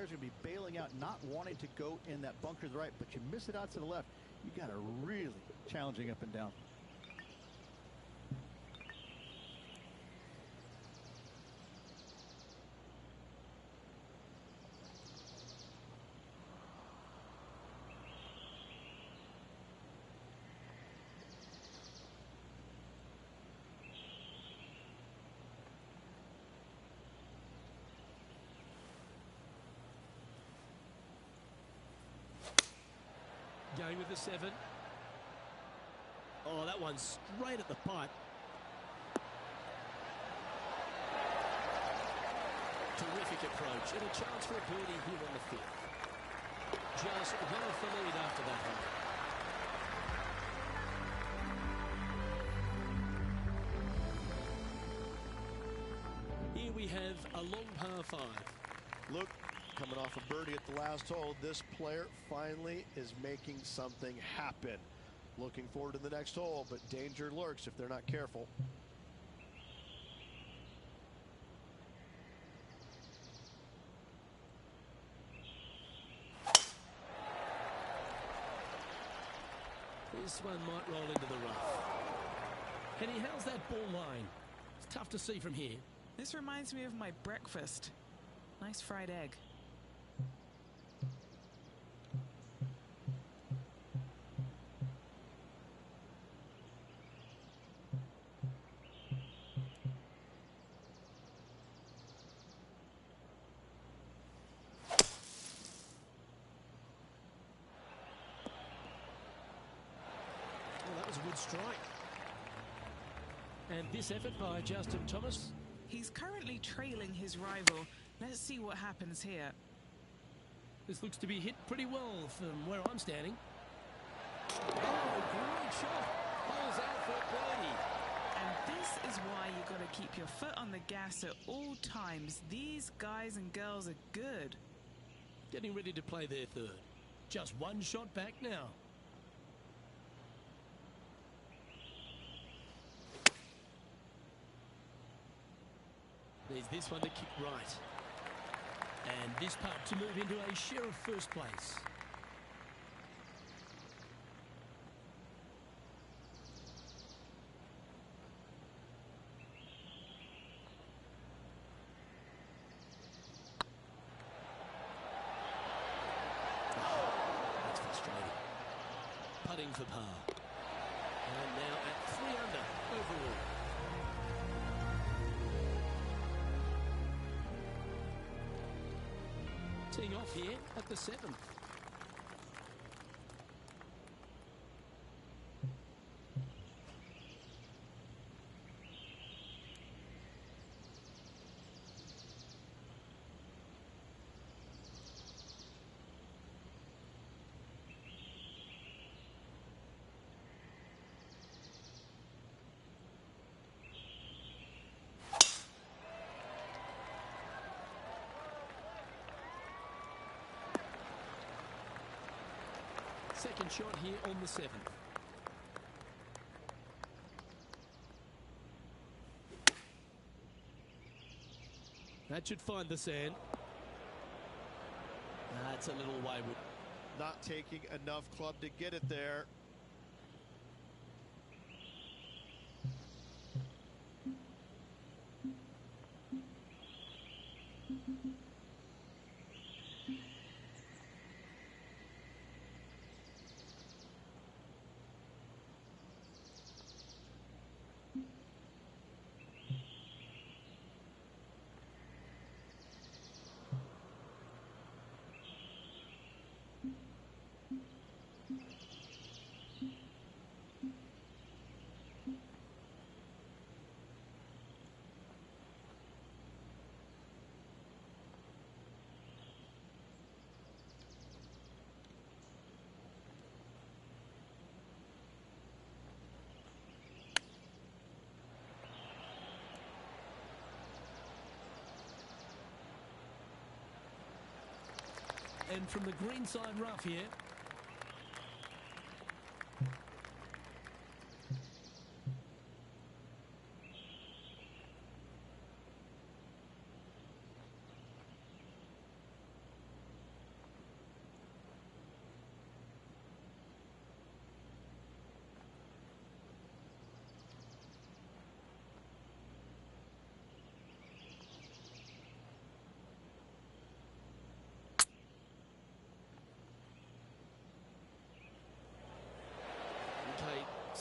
players are going to be bailing out, not wanting to go in that bunker to the right, but you miss it out to the left. You got a really challenging up and down. Going with the 7. Oh, that one's straight at the pipe. Terrific approach and a chance for a birdie here on the 5th. Just well off the lead after that hole. Here we have a long par 5. Look, coming off a birdie at the last hole, this player finally is making something happen. Looking forward to the next hole, but danger lurks if they're not careful. This one might roll into the rough. Henny, how's that ball line? It's tough to see from here. This reminds me of my breakfast. Nice fried egg. Good strike. And this effort by Justin Thomas. He's currently trailing his rival. Let's see what happens here. This looks to be hit pretty well from where I'm standing. Oh, great shot. Holes out for birdie. And this is why you got to keep your foot on the gas at all times. These guys and girls are good. Getting ready to play their 3rd. Just one shot back now. There's this one to kick right. And this putt to move into a share of first place. Oh, that's frustrating. Putting for par. And now at 3 under overall. Teeing off here at the 7th. Second shot here on the 7th. That should find the sand. That's a little wayward. Not taking enough club to get it there. And from the greenside rough here.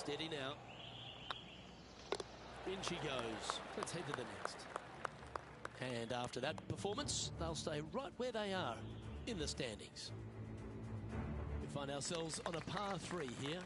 Steady now. In she goes. Let's head to the next. And after that performance, they'll stay right where they are in the standings. We find ourselves on a par 3 here.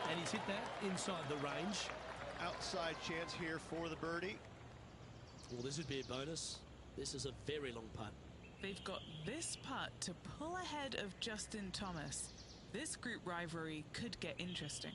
And he's hit that inside the range. Outside chance here for the birdie. Well, this would be a bonus. This is a very long putt. They've got this putt to pull ahead of Justin Thomas. This group rivalry could get interesting.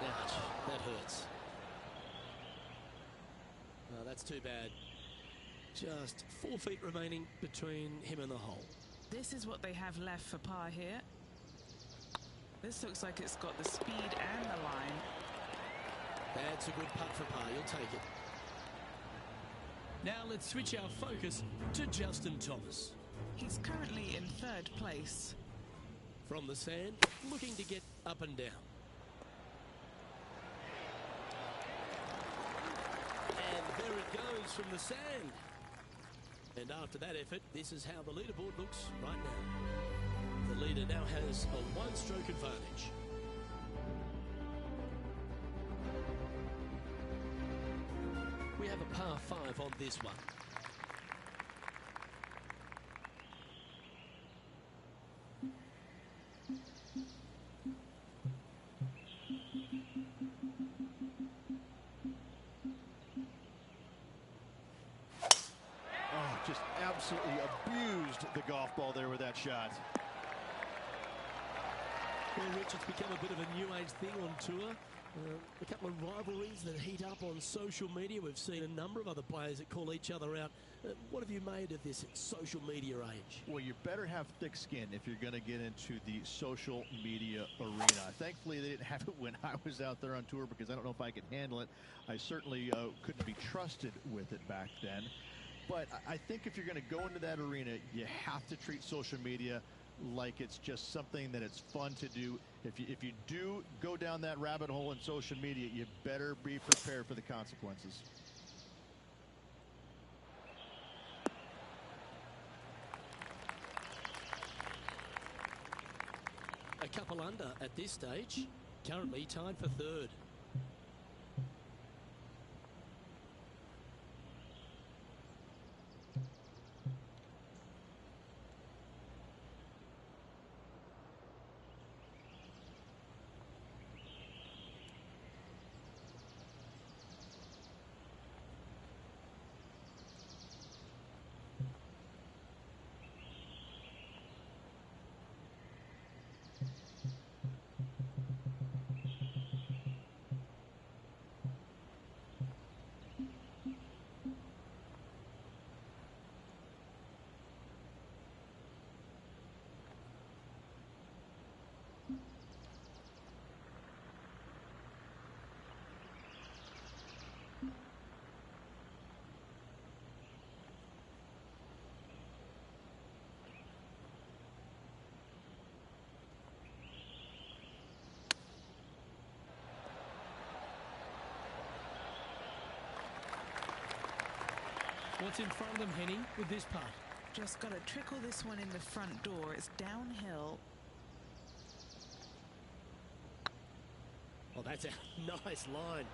Ouch, that hurts. No, that's too bad. Just 4 feet remaining between him and the hole. This is what they have left for par here. This looks like it's got the speed and the line. That's a good putt for par. You'll take it. Now let's switch our focus to Justin Thomas. He's currently in 3rd place. From the sand, looking to get up and down. And there it goes from the sand. And after that effort, this is how the leaderboard looks right now. The leader now has a 1-stroke advantage. We have a par 5 on this one. Just absolutely abused the golf ball there with that shot. Well, Rich, it's become a bit of a new age thing on tour. A couple of rivalries that heat up on social media. We've seen a number of other players that call each other out. What have you made of this social media age? Well, you better have thick skin if you're going to get into the social media arena. Thankfully, they didn't have it when I was out there on tour because I don't know if I could handle it. I certainly couldn't be trusted with it back then. But I think if you're going to go into that arena, you have to treat social media like it's just something that it's fun to do. If you do go down that rabbit hole in social media, you better be prepared for the consequences. A couple under at this stage, currently tied for 3rd. What's in front of them, Henny, with this putt? Just got to trickle this one in the front door. It's downhill. Oh, that's a nice line.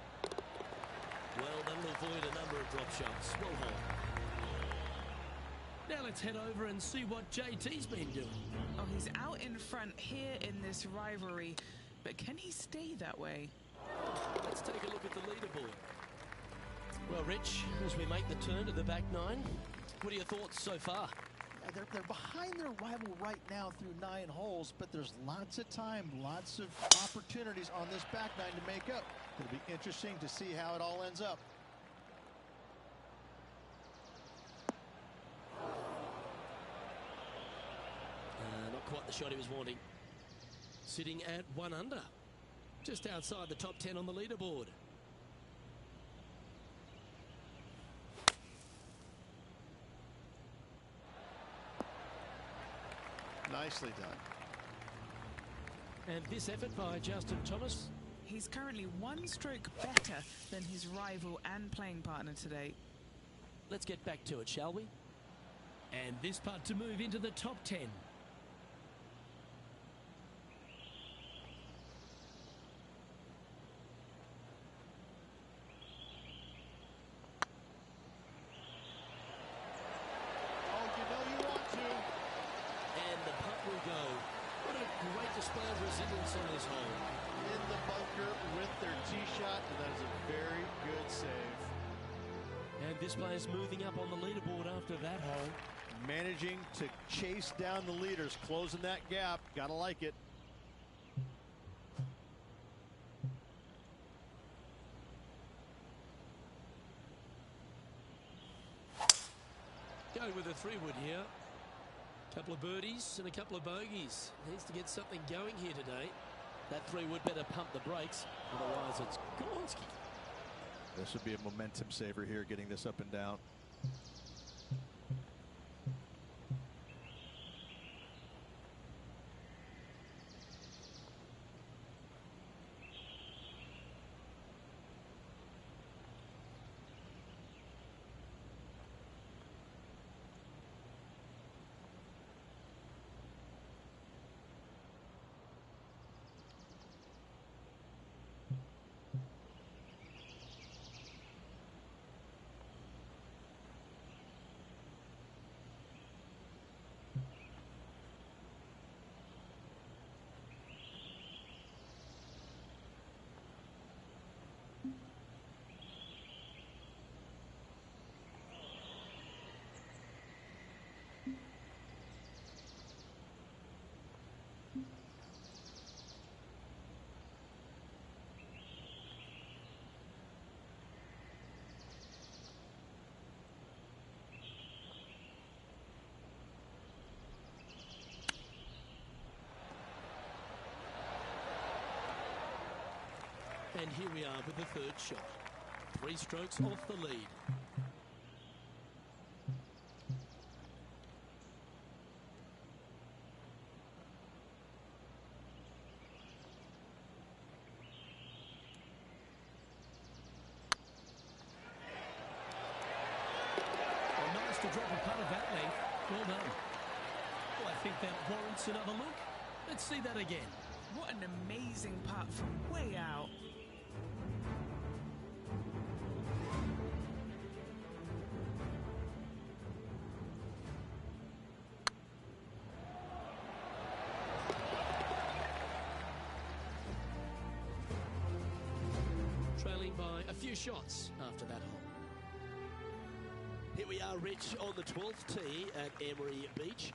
Well, that'll avoid a number of drop shots. Well hole. Now let's head over and see what JT's been doing. Oh, he's out in front here in this rivalry, but can he stay that way? Let's take a look at the leaderboard. Well, Rich, as we make the turn to the back nine, what are your thoughts so far? They're behind their rival right now through 9 holes, but there's lots of time, lots of opportunities on this back nine to make up. It'll be interesting to see how it all ends up. Not quite the shot he was wanting. Sitting at 1 under, just outside the top 10 on the leaderboard. Nicely done. And this effort by Justin Thomas. He's currently 1 stroke better than his rival and playing partner today. Let's get back to it, shall we? And this putt to move into the top 10. Display of resilience on this hole. In the bunker with their tee shot, and that is a very good save. And this player's moving up on the leaderboard after that hole. Managing to chase down the leaders, closing that gap. Gotta like it. Going with a 3-wood here. Couple of birdies and a couple of bogeys. Needs to get something going here today. That 3-wood better pump the brakes, otherwise it's Gorski. This would be a momentum saver here, getting this up and down. And here we are with the 3rd shot. 3 strokes off the lead. Nice to drop a putt of that length. Well done. Well, I think that warrants another look. Let's see that again. What an amazing putt from way out. Trailing by a few shots after that hole. Here we are, Rich, on the 12th tee at Emery Beach.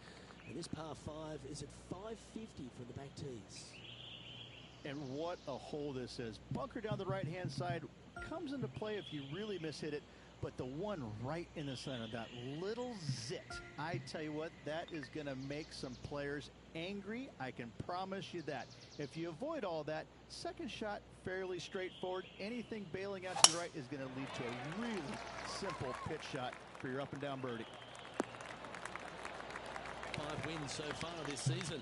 And this par 5 is at 550 from the back tees. And what a hole this is. Bunker down the right-hand side comes into play if you really mishit it. But the one right in the center, that little zit, I tell you what, that is going to make some players angry. I can promise you that. If you avoid all that, second shot, fairly straightforward. Anything bailing out to the right is going to lead to a really simple pitch shot for your up-and-down birdie. 5 wins so far this season.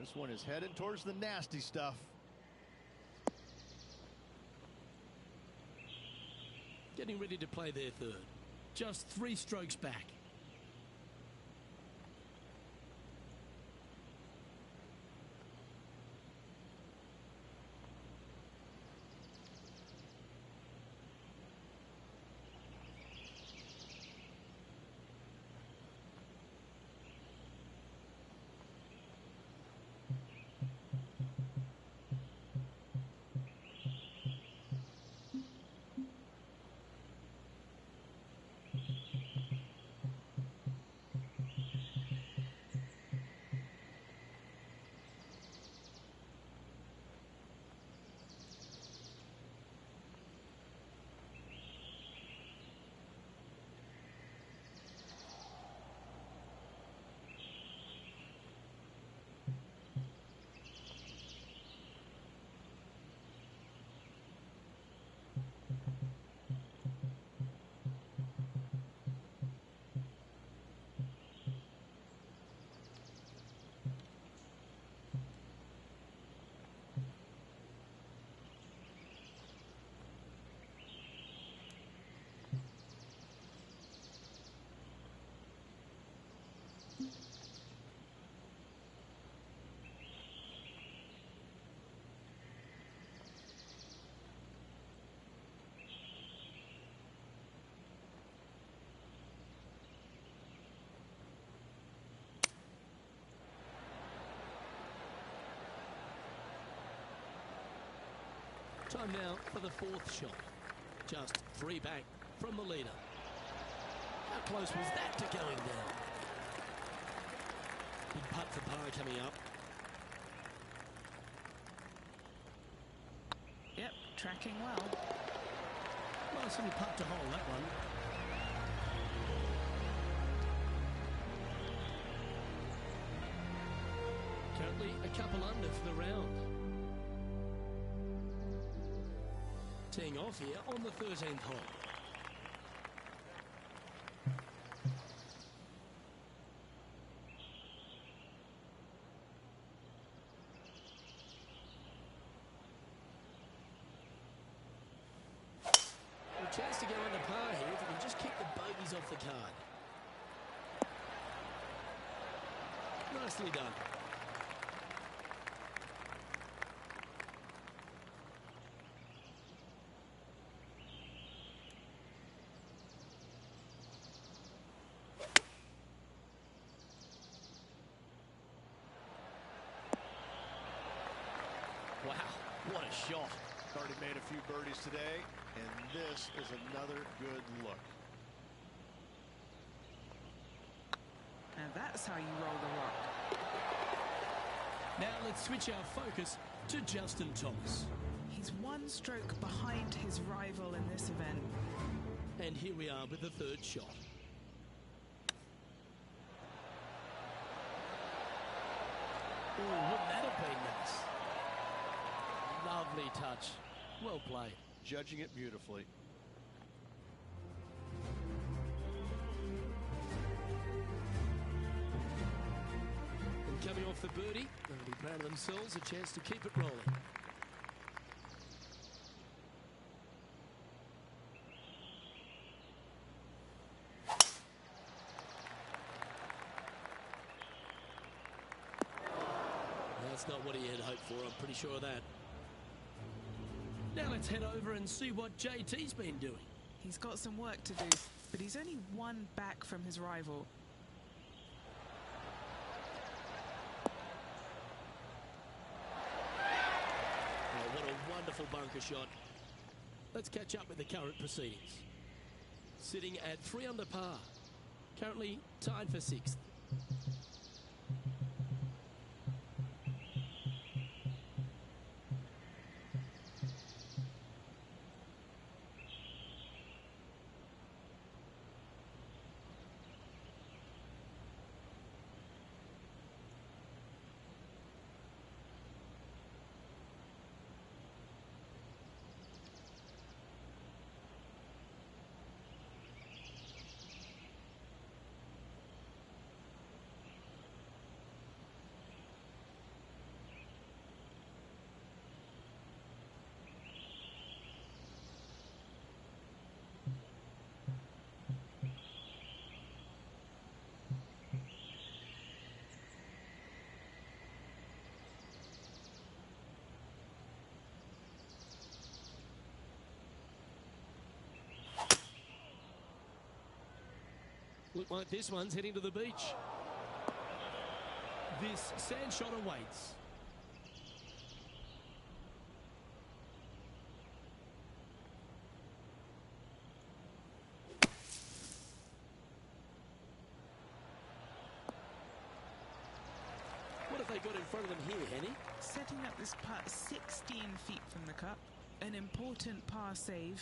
This one is heading towards the nasty stuff. Getting ready to play their third. Just 3 strokes back. Time now for the 4th shot. Just 3 back from the leader. How close was that to going down? Big putt for par coming up. Yep, tracking well. Nice little putt to hold that one. Currently a couple under for the round. Teeing off here on the 13th hole. A chance to go under par here if we can just kick the bogeys off the card. Nicely done. Wow, what a shot. Already made a few birdies today, and this is another good look. And that's how you roll the rock. Now let's switch our focus to Justin Thomas. He's 1 stroke behind his rival in this event. And here we are with the 3rd shot. Oh, wouldn't that have been nice? Lovely touch. Well played. Judging it beautifully. And coming off the birdie, they'll be proud of themselves, a chance to keep it rolling. That's not what he had hoped for, I'm pretty sure of that. Now let's head over and see what JT's been doing. He's got some work to do, but he's only 1 back from his rival. Oh, what a wonderful bunker shot. Let's catch up with the current proceedings. Sitting at 3 under par. Currently tied for 6th. Look like this one's heading to the beach. This sand shot awaits. What have they got in front of them here, Henny? Setting up this putt 16 feet from the cup. An important par save.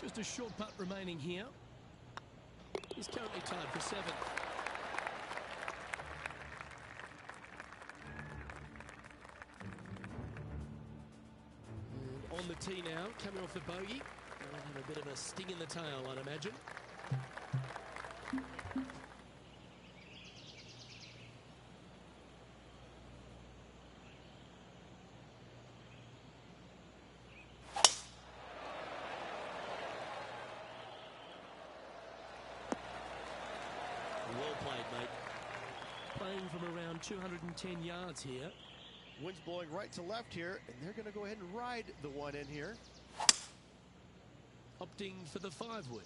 Just a short putt remaining here. He's currently tied for 7th. And on the tee now, coming off the bogey. Might have a bit of a sting in the tail, I'd imagine. Well played, mate. Playing from around 210 yards here. Wind's blowing right to left here, and they're going to go ahead and ride the one in here. Opting for the 5-wood.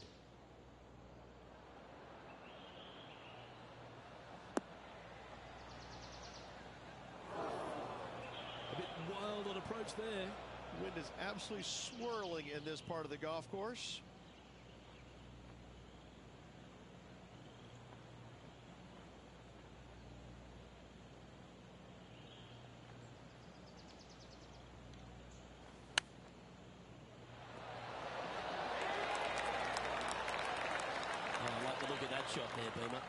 A bit wild on approach there. Wind is absolutely swirling in this part of the golf course. Look at that shot there, Boomer.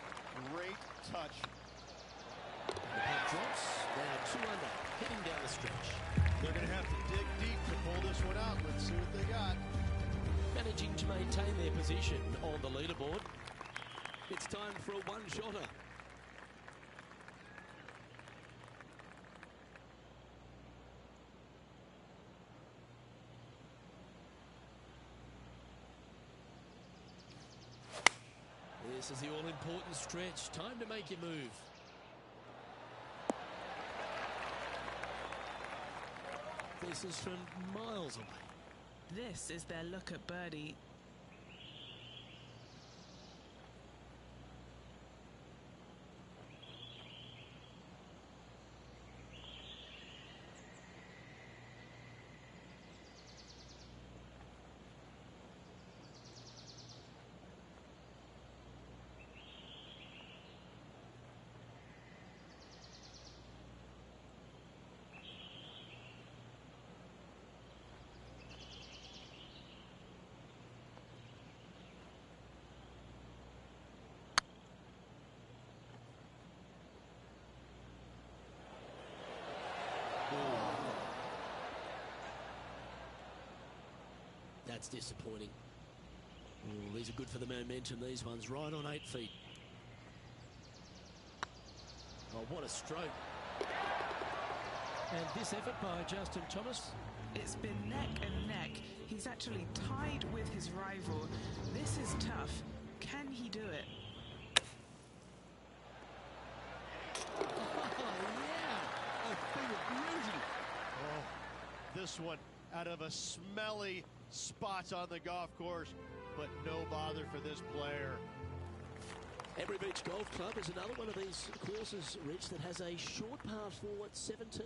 Great touch. The putt drops. Now 2 under, heading down the stretch. They're going to have to dig deep to pull this one out. Let's see what they got. Managing to maintain their position on the leaderboard. It's time for a one-shotter. This is the all-important stretch. Time to make your move. This is from miles away. This is their look at birdie. That's disappointing. Ooh, these are good for the momentum, these ones. Right on 8 feet. Oh, what a stroke. And this effort by Justin Thomas. It's been neck and neck. He's actually tied with his rival. This is tough. Can he do it? Oh, yeah. A thing of beauty. Oh, this one out of a smelly spot on the golf course, but no bother for this player. Emery Beach Golf Club is another one of these courses, Rich, that has a short par 4 at 17th.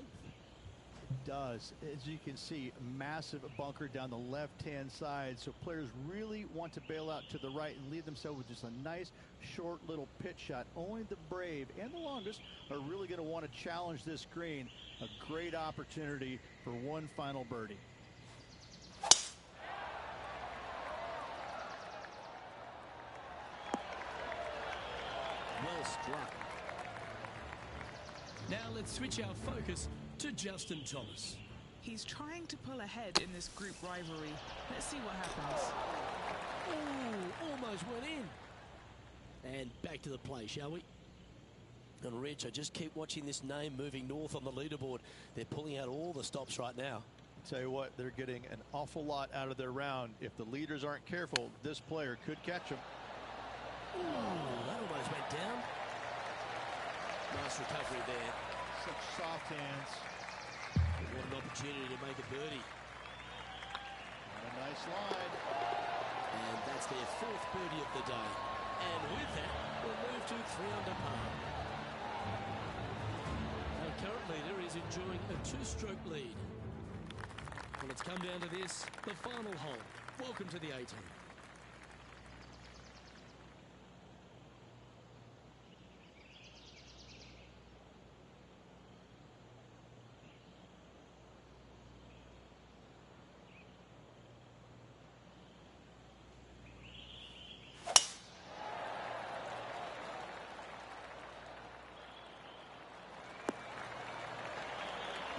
Does, as you can see, massive bunker down the left-hand side, so players really want to bail out to the right and leave themselves with just a nice short little pitch shot. Only the brave and the longest are really going to want to challenge this green. A great opportunity for one final birdie. Well struck. Now let's switch our focus to Justin Thomas. He's trying to pull ahead in this group rivalry. Let's see what happens. Oh, almost went in. And back to the play, shall we? And Rich, I just keep watching this name moving north on the leaderboard. They're pulling out all the stops right now. Tell you what, they're getting an awful lot out of their round. If the leaders aren't careful, this player could catch them. Ooh, that almost went down. Nice recovery there. Such soft hands. What an opportunity to make a birdie. A nice line. And that's their fourth birdie of the day. And with that, we'll move to 3 under par. Our current leader is enjoying a 2-stroke lead. Well, it's come down to this, the final hole. Welcome to the 18th.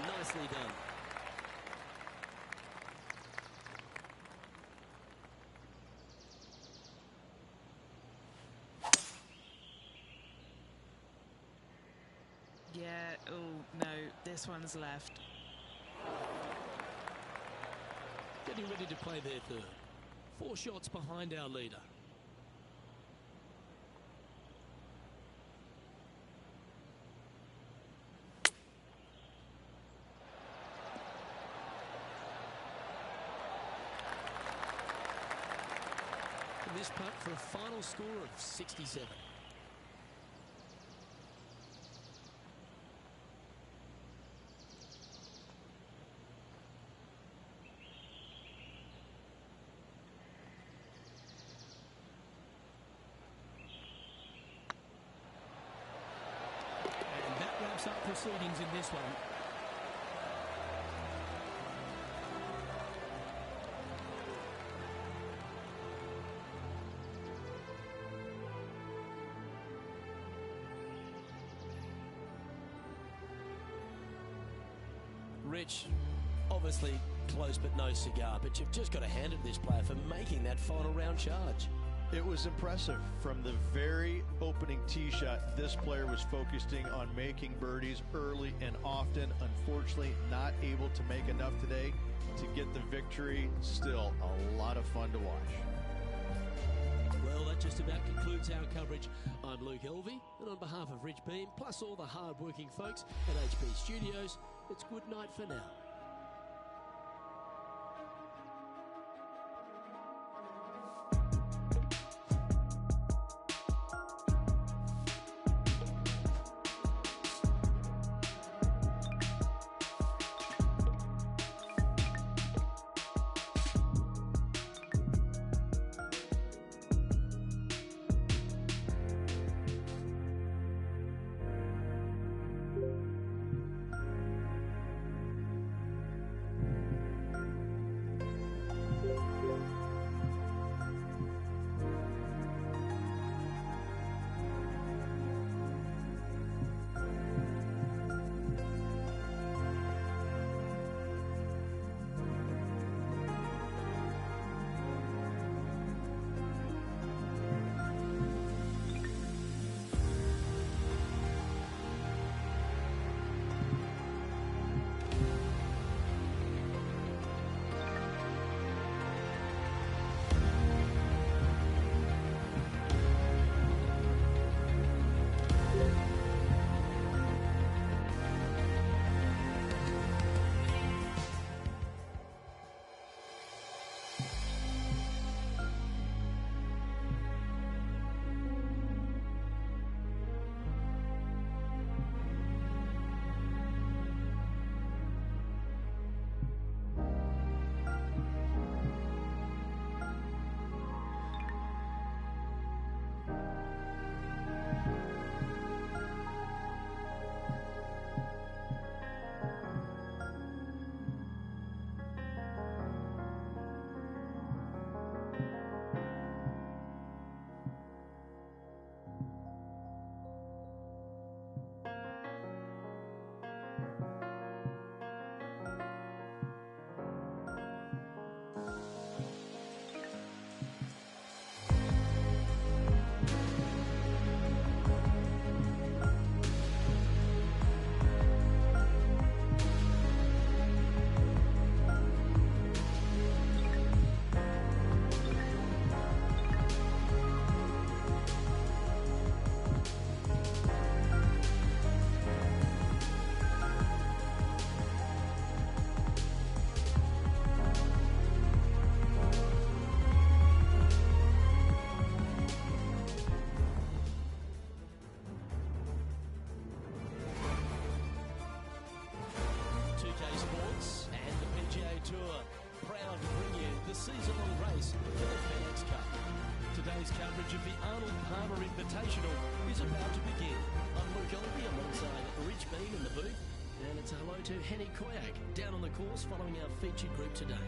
Nicely done. Yeah, oh no, this one's left. Getting ready to play their third. 4 shots behind our leader. And this putt for a final score of 67. Up proceedings in this one. Rich, obviously close but no cigar, but you've just got to hand it to this player for making that final round charge. It was impressive. From the very opening tee shot, this player was focusing on making birdies early and often. Unfortunately, not able to make enough today to get the victory. Still a lot of fun to watch. Well, that just about concludes our coverage. I'm Luke Elvey, and on behalf of Rich Beam, plus all the hard-working folks at HP Studios, it's good night for now. News coverage of the Arnold Palmer Invitational is about to begin. I'm Luke Olby alongside Rich Bean in the booth, and it's a hello to Henny Koyak down on the course following our featured group today.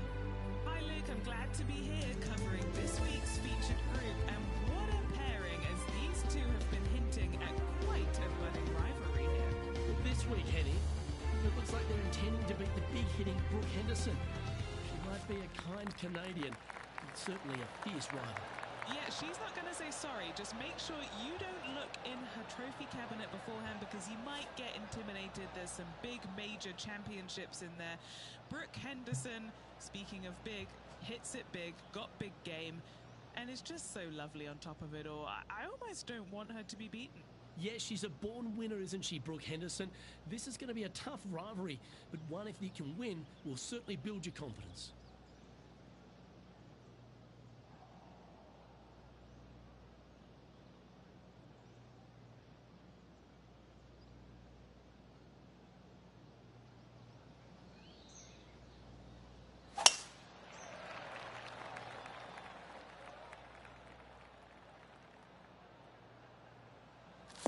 Hi Luke, I'm glad to be here covering this week's featured group, and what a pairing, as these two have been hinting at quite a budding rivalry here. This week, Henny, it looks like they're intending to beat the big-hitting Brooke Henderson. She might be a kind Canadian, but certainly a fierce rival. Yeah, she's not going to say sorry. Just make sure you don't look in her trophy cabinet beforehand, because you might get intimidated. There's some big major championships in there. Brooke Henderson, speaking of big, hits it big, got big game, and is just so lovely on top of it all. I almost don't want her to be beaten. Yeah, she's a born winner, isn't she, Brooke Henderson? This is going to be a tough rivalry, but one, if you can win, will certainly build your confidence.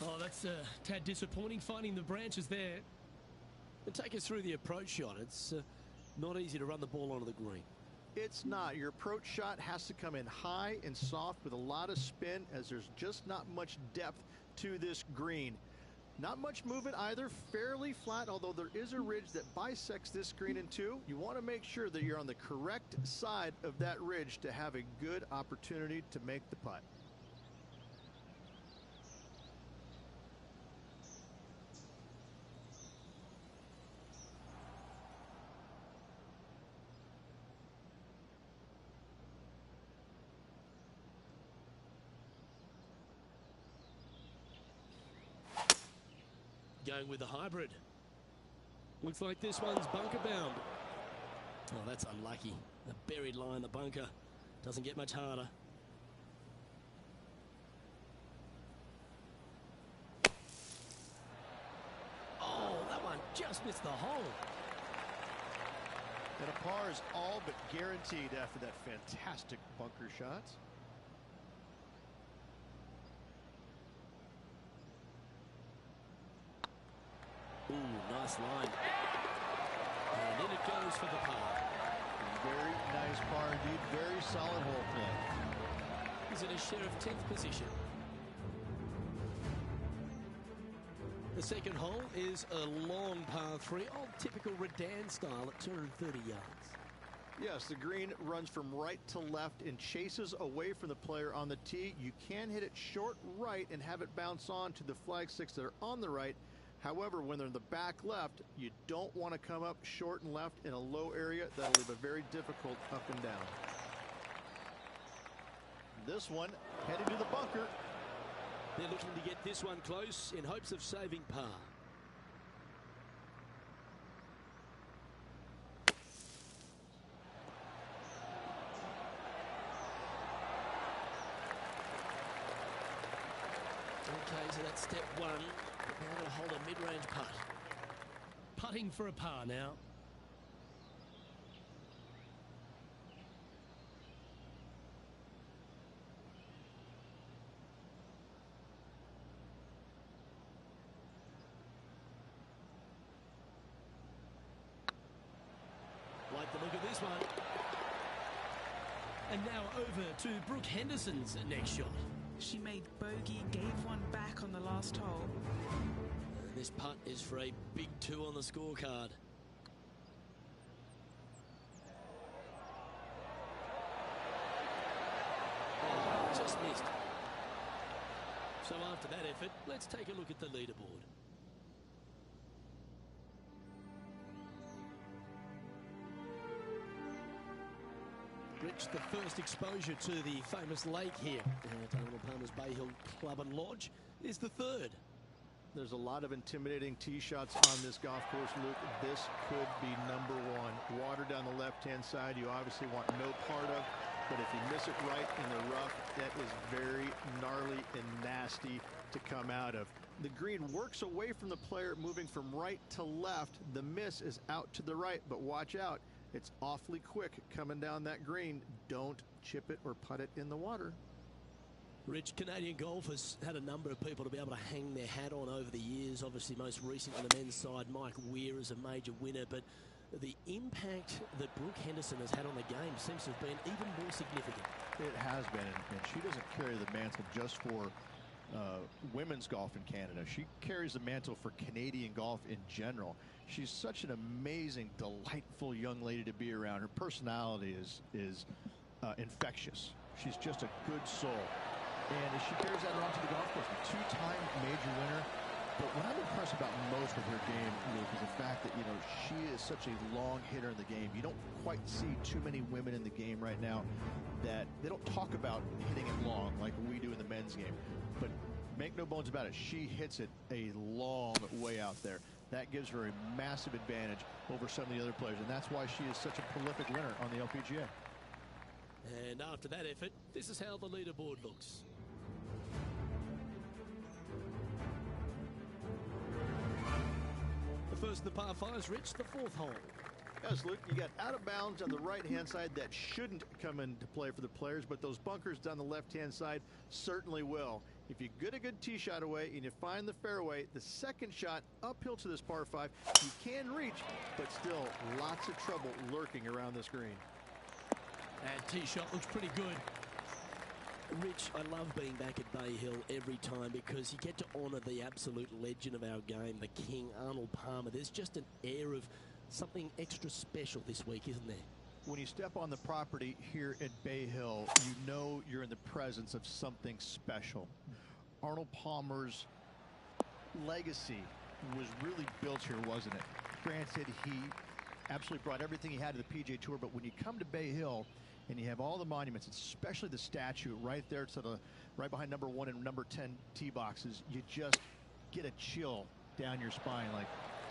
Oh, that's a tad disappointing, finding the branches there. And take us through the approach shot. It's not easy to run the ball onto the green. It's not. Your approach shot has to come in high and soft with a lot of spin, as there's just not much depth to this green. Not much movement either, fairly flat, although there is a ridge that bisects this green in two. You want to make sure that you're on the correct side of that ridge to have a good opportunity to make the putt. Going with the hybrid. Looks like this one's bunker bound. Oh, that's unlucky. A buried lie in the bunker. Doesn't get much harder. Oh, that one just missed the hole. And a par is all but guaranteed after that fantastic bunker shot. Ooh, nice line. And in it goes for the par. Very nice par indeed. Very solid hole play. He's in a share of 10th position. The second hole is a long par 3, old typical Redan style at 230 yards. Yes, the green runs from right to left and chases away from the player on the tee. You can hit it short right and have it bounce on to the flag sticks that are on the right. However, when they're in the back left, you don't want to come up short and left in a low area. That'll leave a very difficult up and down. This one heading to the bunker. They're looking to get this one close in hopes of saving par. Okay, so that's step one. Now going to hold a mid-range putt. Putting for a par now. Like the look of this one. And now over to Brooke Henderson's next shot. She made bogey, gave one back on the last hole. This putt is for a big 2 on the scorecard. Oh, just missed. So after that effort, let's take a look at the leaderboard. Rich, the first exposure to the famous lake here at Arnold Palmer's Bay Hill Club and Lodge is the third. There's a lot of intimidating tee shots on this golf course, Luke. This could be number one. Water down the left-hand side you obviously want no part of, but if you miss it right in the rough, that is very gnarly and nasty to come out of. The green works away from the player, moving from right to left. The miss is out to the right, but watch out. It's awfully quick coming down that green. Don't chip it or putt it in the water. Rich, Canadian golf has had a number of people to be able to hang their hat on over the years. Obviously, most recent on the men's side, Mike Weir is a major winner. But the impact that Brooke Henderson has had on the game seems to have been even more significant. It has been, and she doesn't carry the mantle just for women's golf in Canada. She carries the mantle for Canadian golf in general. She's such an amazing, delightful young lady to be around. Her personality is infectious. She's just a good soul. And she carries that around to the golf course. A two-time major winner. But what I'm impressed about most with her game, Luke, is the fact that, she is such a long hitter in the game. You don't quite see too many women in the game right now that they don't talk about hitting it long like we do in the men's game. But make no bones about it, she hits it a long way out there. That gives her a massive advantage over some of the other players, and that's why she is such a prolific winner on the LPGA. And after that effort, this is how the leaderboard looks. The first of the par fives, Rich, the fourth hole. Yes, Luke, you got out of bounds on the right-hand side that shouldn't come into play for the players, but those bunkers down the left-hand side certainly will. If you get a good tee shot away and you find the fairway, the second shot uphill to this par 5, you can reach, but still lots of trouble lurking around this green. And tee shot looks pretty good. Rich, I love being back at Bay Hill every time because you get to honour the absolute legend of our game, the King, Arnold Palmer. There's just an air of something extra special this week, isn't there? When you step on the property here at Bay Hill, you know you're in the presence of something special. Arnold Palmer's legacy was really built here, wasn't it? Granted, he absolutely brought everything he had to the PGA Tour, but when you come to Bay Hill and you have all the monuments, especially the statue right there to the right behind number 1 and number 10 tee boxes, you just get a chill down your spine like,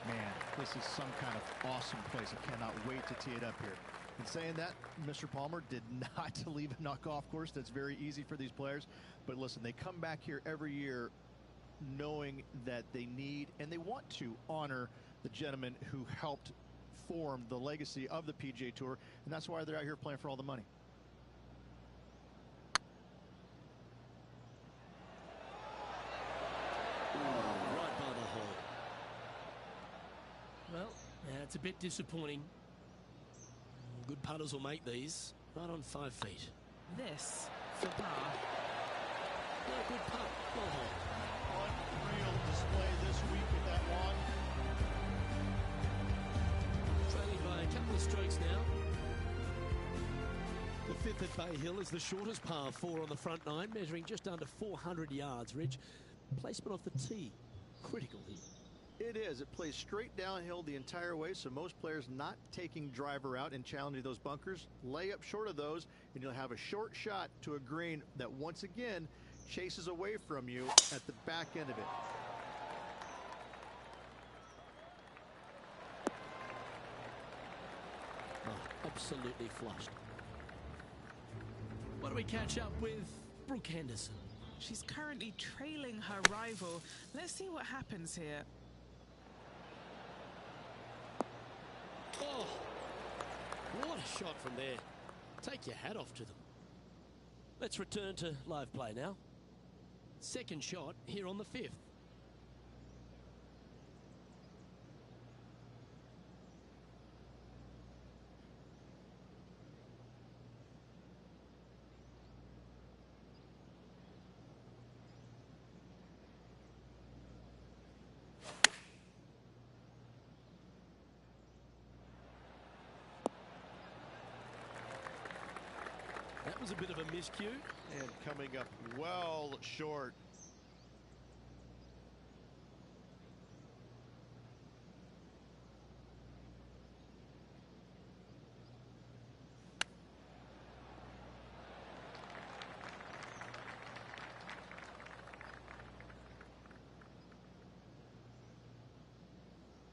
man, this is some kind of awesome place. I cannot wait to tee it up here. And saying that, Mr. Palmer did not leave a golf course. That's very easy for these players. But listen, they come back here every year knowing that they need and they want to honor the gentleman who helped form the legacy of the PGA Tour, and that's why they're out here playing for all the money. Right by the hole. Well, it's a bit disappointing. Good putters will make these. Right on 5 feet. This for par. Yeah, good putt. Well hole. Unreal display this week with that one. Trailing by a couple of strokes now. The fifth at Bay Hill is the shortest par 4 on the front 9, measuring just under 400 yards, Rich. Placement off the tee. Critical here. It is. It plays straight downhill the entire way, so most players not taking driver out and challenging those bunkers. Lay up short of those, and you'll have a short shot to a green that once again chases away from you at the back end of it. Oh, absolutely flushed. What do we catch up with Brooke Henderson? She's currently trailing her rival. Let's see what happens here. Oh, what a shot from there. Take your hat off to them. Let's return to live play now. Second shot here on the 5th. That was a bit of a miscue. And coming up well short.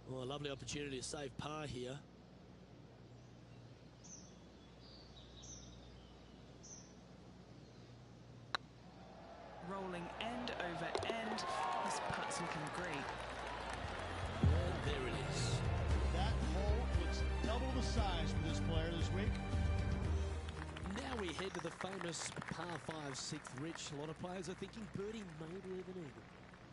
Well, a lovely opportunity to save par here. Rolling end over end. This putt's looking great. And there it is. That hole looks double the size for this player this week. Now we head to the famous par 5 sixth, Rich. A lot of players are thinking birdie, maybe even eagle.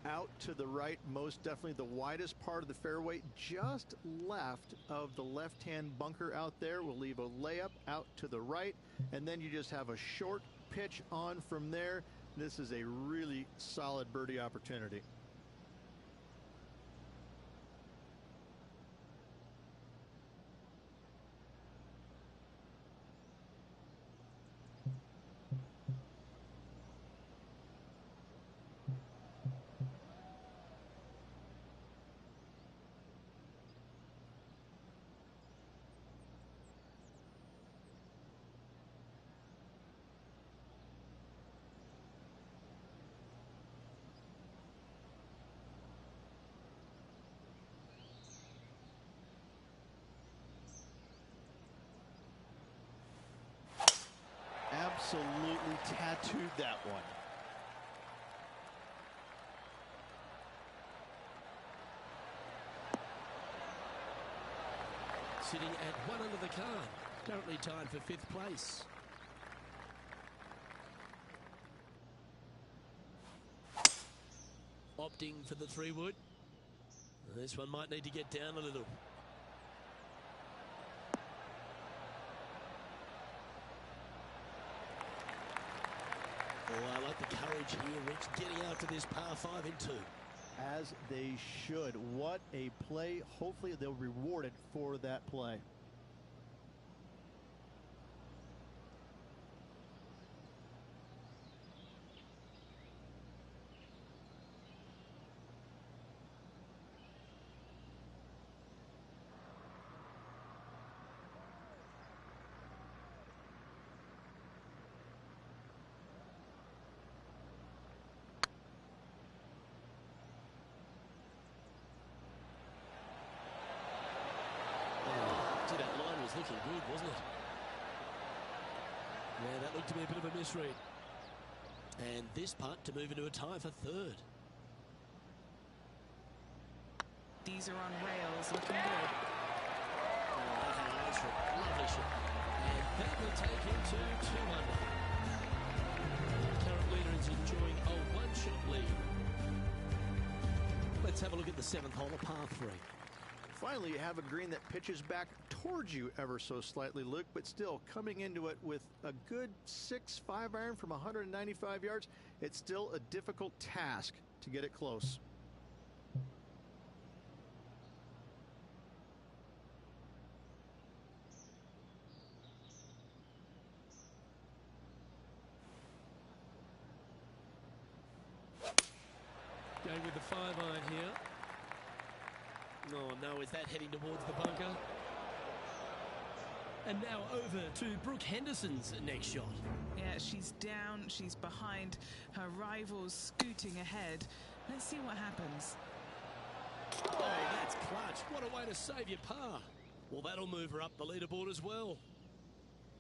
Out to the right, most definitely the widest part of the fairway, just left of the left-hand bunker out there. We'll leave a layup out to the right, and then you just have a short pitch on from there. This is a really solid birdie opportunity. Absolutely tattooed that one. Sitting at 1 under the card, currently tied for 5th place. Opting for the 3-wood. This one might need to get down a little. Oh, I like the courage here, Rich, getting after this par 5 in 2. As they should. What a play. Hopefully they'll be rewarded for that play. That line was looking good, wasn't it? Yeah, that looked to be a bit of a misread. And this putt to move into a tie for 3rd. These are on rails, looking good. Oh, that had eyes for it. Lovely shot. And that will take him to 2 under. The current leader is enjoying a 1-shot lead. Let's have a look at the 7th hole of par 3. Finally, you have a green that pitches back towards you ever so slightly, Luke, but still coming into it with a good 6-5 iron from 195 yards. It's still a difficult task to get it close. Going with the 5 iron here. Oh no, is that heading towards the bunker? And now over to Brooke Henderson's next shot. Yeah, she's down, she's behind, her rivals scooting ahead. Let's see what happens. Oh, that's clutch. What a way to save your par. Well, that'll move her up the leaderboard as well.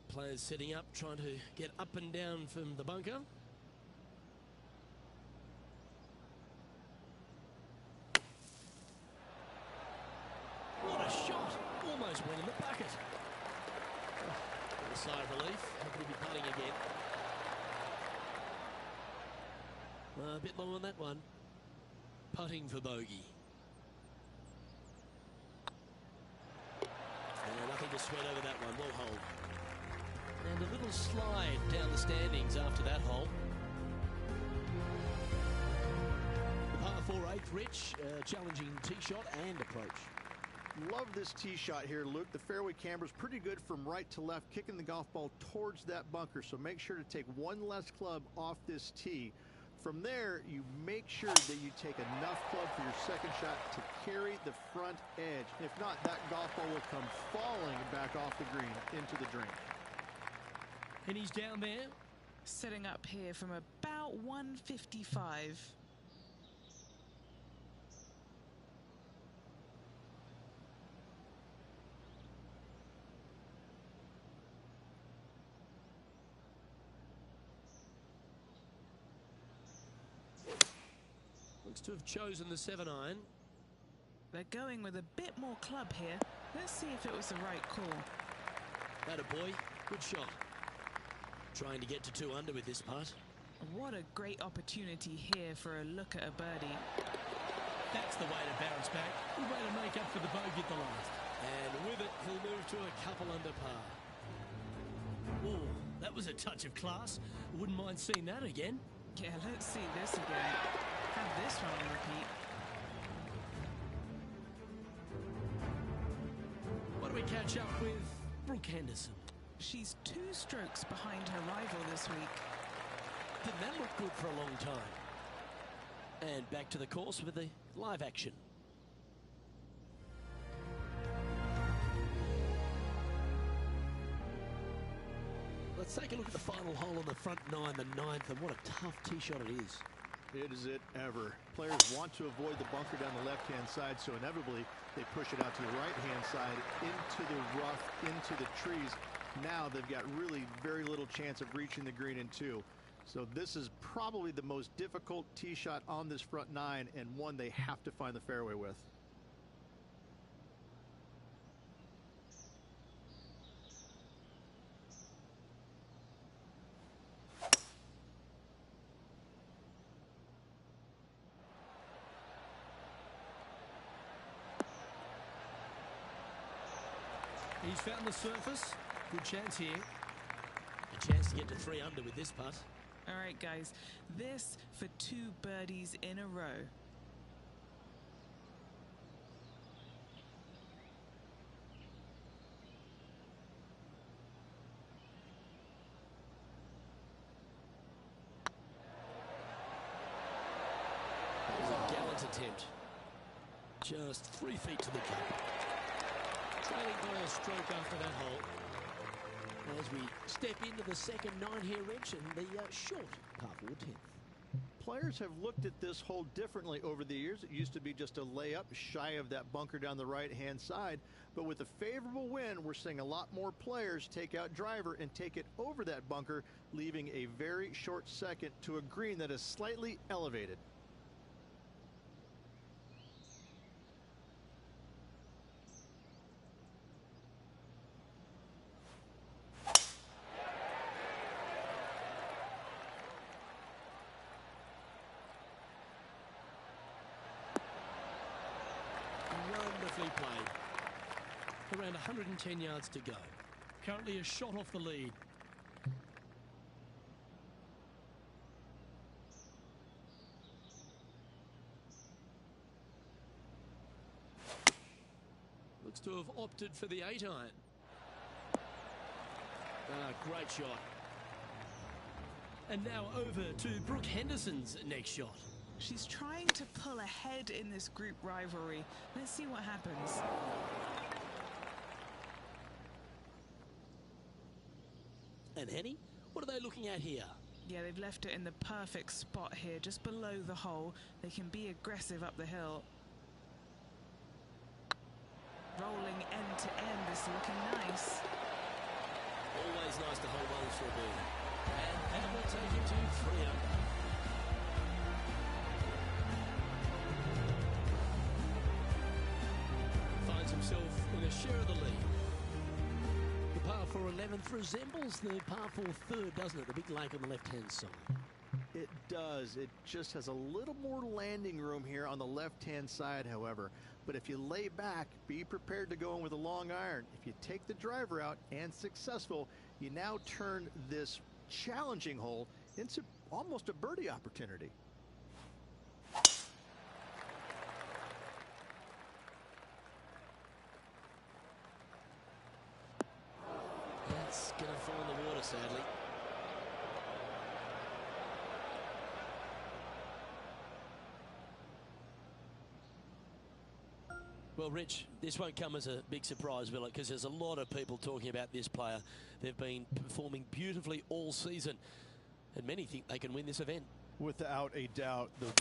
Players setting up, trying to get up and down from the bunker. What a shot. Almost went in the bucket. A sigh of relief. Happy to be putting again. A bit long on that one. Putting for bogey. And nothing to sweat over that one. Well hold. And a little slide down the standings after that hole. The par 4 8th, Rich, challenging tee shot and approach. Love this tee shot here, Luke. The fairway camber's pretty good from right to left, kicking the golf ball towards that bunker. So make sure to take one less club off this tee. From there, you make sure that you take enough club for your second shot to carry the front edge. If not, that golf ball will come falling back off the green into the drain. And he's down there. Setting up here from about 155. Looks to have chosen the 7 iron. They're going with a bit more club here. Let's see if it was the right call. That a boy. Good shot. Trying to get to 2 under with this putt. What a great opportunity here for a look at a birdie. That's the way to bounce back. Good way to make up for the bogey at the last. And with it, he'll move to a couple under par. Oh, that was a touch of class. Wouldn't mind seeing that again. Yeah, let's see this again. Have this one on repeat. What do we catch up with Brooke Henderson? She's 2 strokes behind her rival this week. Didn't that look good for a long time? And back to the course with the live action. Let's take a look at the final hole on the front 9, the 9th, and what a tough tee shot it is. It is it ever. Players want to avoid the bunker down the left-hand side, so inevitably they push it out to the right-hand side, into the rough, into the trees. Now they've got really very little chance of reaching the green in 2. So this is probably the most difficult tee shot on this front 9, and one they have to find the fairway with. He's found the surface. Good chance here. A chance to get to 3 under with this putt. All right, guys. This for 2 birdies in a row. That was a gallant attempt. Just 3 feet to the cup. Trailing by a stroke after that hole. As we step into the second 9 here, Rich, and the short par 4 10th. Players have looked at this hole differently over the years. It used to be just a layup shy of that bunker down the right-hand side. But with a favorable wind, we're seeing a lot more players take out driver and take it over that bunker, leaving a very short second to a green that is slightly elevated. Wonderfully played. Around 110 yards to go. Currently a shot off the lead. Looks to have opted for the 8 iron. Great shot. And now over to Brooke Henderson's next shot. She's trying to pull ahead in this group rivalry. Let's see what happens. And Henny, what are they looking at here? Yeah, they've left it in the perfect spot here, just below the hole. They can be aggressive up the hill. Rolling end to end, this looking nice. Always nice to hold on for a ball. And that will take him to 3 under. Finds himself in a share of the lead. The par 4 11th resembles the par 4 third, doesn't it? The big lake on the left-hand side. It does. It just has a little more landing room here on the left-hand side, however. But if you lay back, be prepared to go in with a long iron. If you take the driver out and successful, you now turn this challenging hole into almost a birdie opportunity. That's going to fall in the water, sadly. Well, Rich, this won't come as a big surprise, will it? Because there's a lot of people talking about this player. They've been performing beautifully all season, and many think they can win this event. Without a doubt, the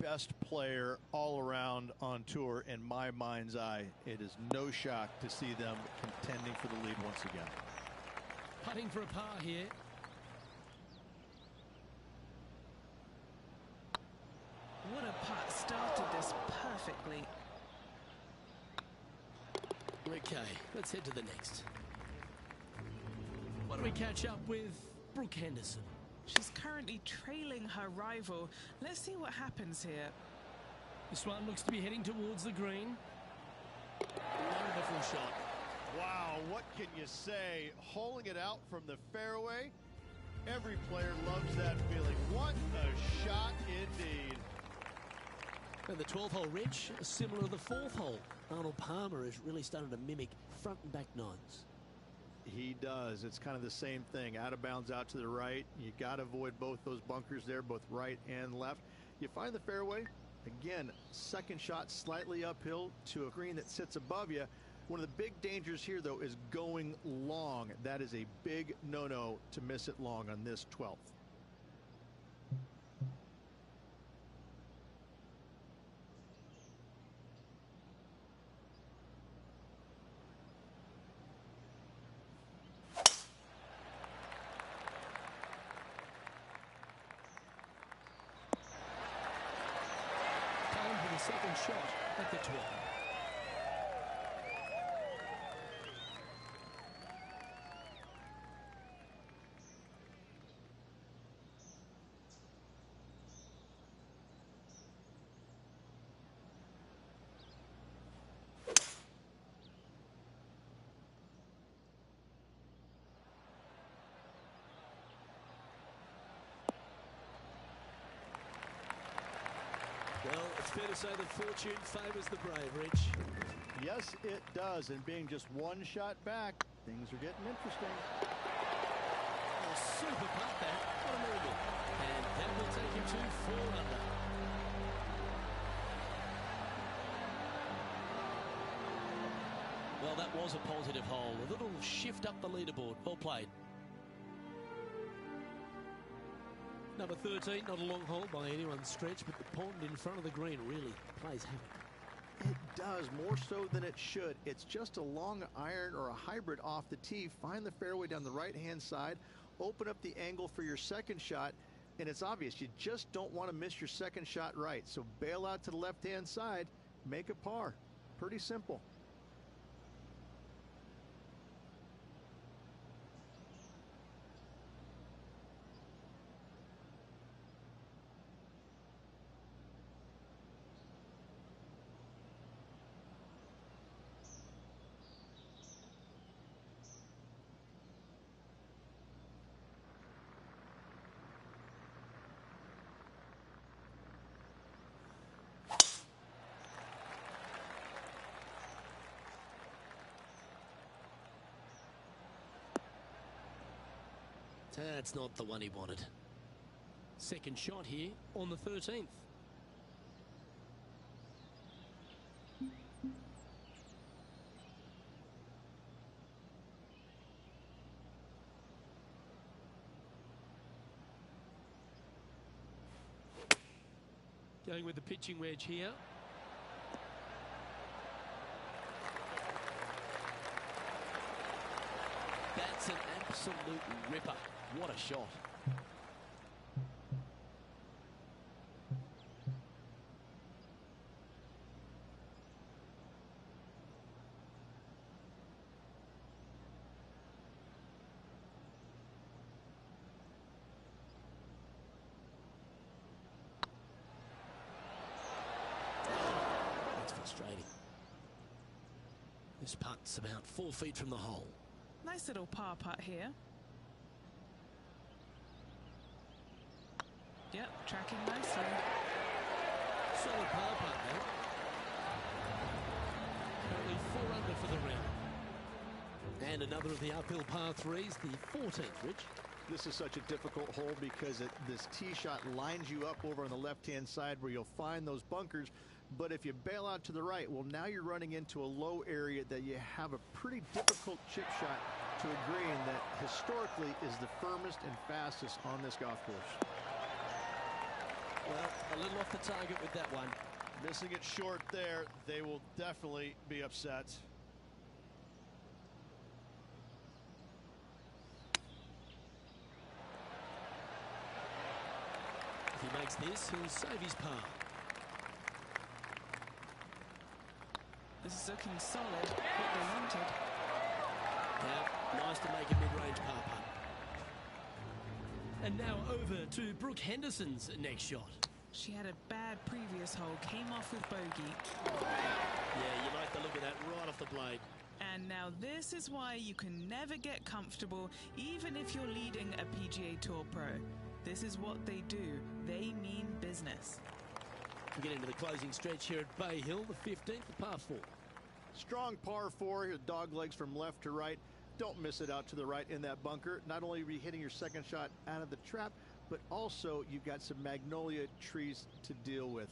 best player all around on tour in my mind's eye. It is no shock to see them contending for the lead once again. Putting for a par here. What a putt. Started this perfectly. Okay, let's head to the next. What do we catch up with Brooke Henderson. She's currently trailing her rival. Let's see what happens here. This one looks to be heading towards the green. Wonderful shot. Wow, what can you say? Holing it out from the fairway. Every player loves that feeling. What a shot indeed. And the 12th hole, Rich, similar to the 4th hole. Arnold Palmer has really started to mimic front and back nines. He does. It's kind of the same thing. Out of bounds, out to the right. You got to avoid both those bunkers there, both right and left. You find the fairway. Again, second shot slightly uphill to a green that sits above you. One of the big dangers here, though, is going long. That is a big no-no to miss it long on this 12th. Time for the second shot at the 12th. Well, it's fair to say that fortune favours the brave, Rich. Yes, it does. And being just one shot back, things are getting interesting. Oh, super putt that. What a miracle. And that will take him to 4 under. Well, that was a positive hole. A little shift up the leaderboard. Well played. Number 13, not a long hole by anyone's stretch, but the pond in front of the green really plays havoc. It does, more so than it should. It's just a long iron or a hybrid off the tee. Find the fairway down the right-hand side. Open up the angle for your second shot. And it's obvious, you just don't want to miss your second shot right. So bail out to the left-hand side. Make a par. Pretty simple. That's not the one he wanted. Second shot here on the 13th. Going with the pitching wedge here. That's an absolute ripper. What a shot. That's frustrating. This putt's about 4 feet from the hole. Nice little par putt here. Yep, tracking nicely. Solid par putt there. Currently 4 under for the round. And another of the uphill par threes, the 14th, Rich. This is such a difficult hole because this tee shot lines you up over on the left-hand side where you'll find those bunkers. But if you bail out to the right, well, now you're running into a low area that you have a pretty difficult chip shot to a green that historically is the firmest and fastest on this golf course. Well, a little off the target with that one. Missing it short there, they will definitely be upset. If he makes this, he'll save his par. This is looking solid, what they wanted. Now, nice to make a mid-range par putt. And now over to Brooke Henderson's next shot. She had a bad previous hole, came off with bogey. Yeah, you like the look of that right off the blade. And now this is why you can never get comfortable, even if you're leading a PGA Tour pro. This is what they do. They mean business. We get into the closing stretch here at Bay Hill, the 15th, the par 4. Strong par 4, dog legs from left to right. Don't miss it out to the right in that bunker. Not only are you hitting your second shot out of the trap, but also you've got some magnolia trees to deal with.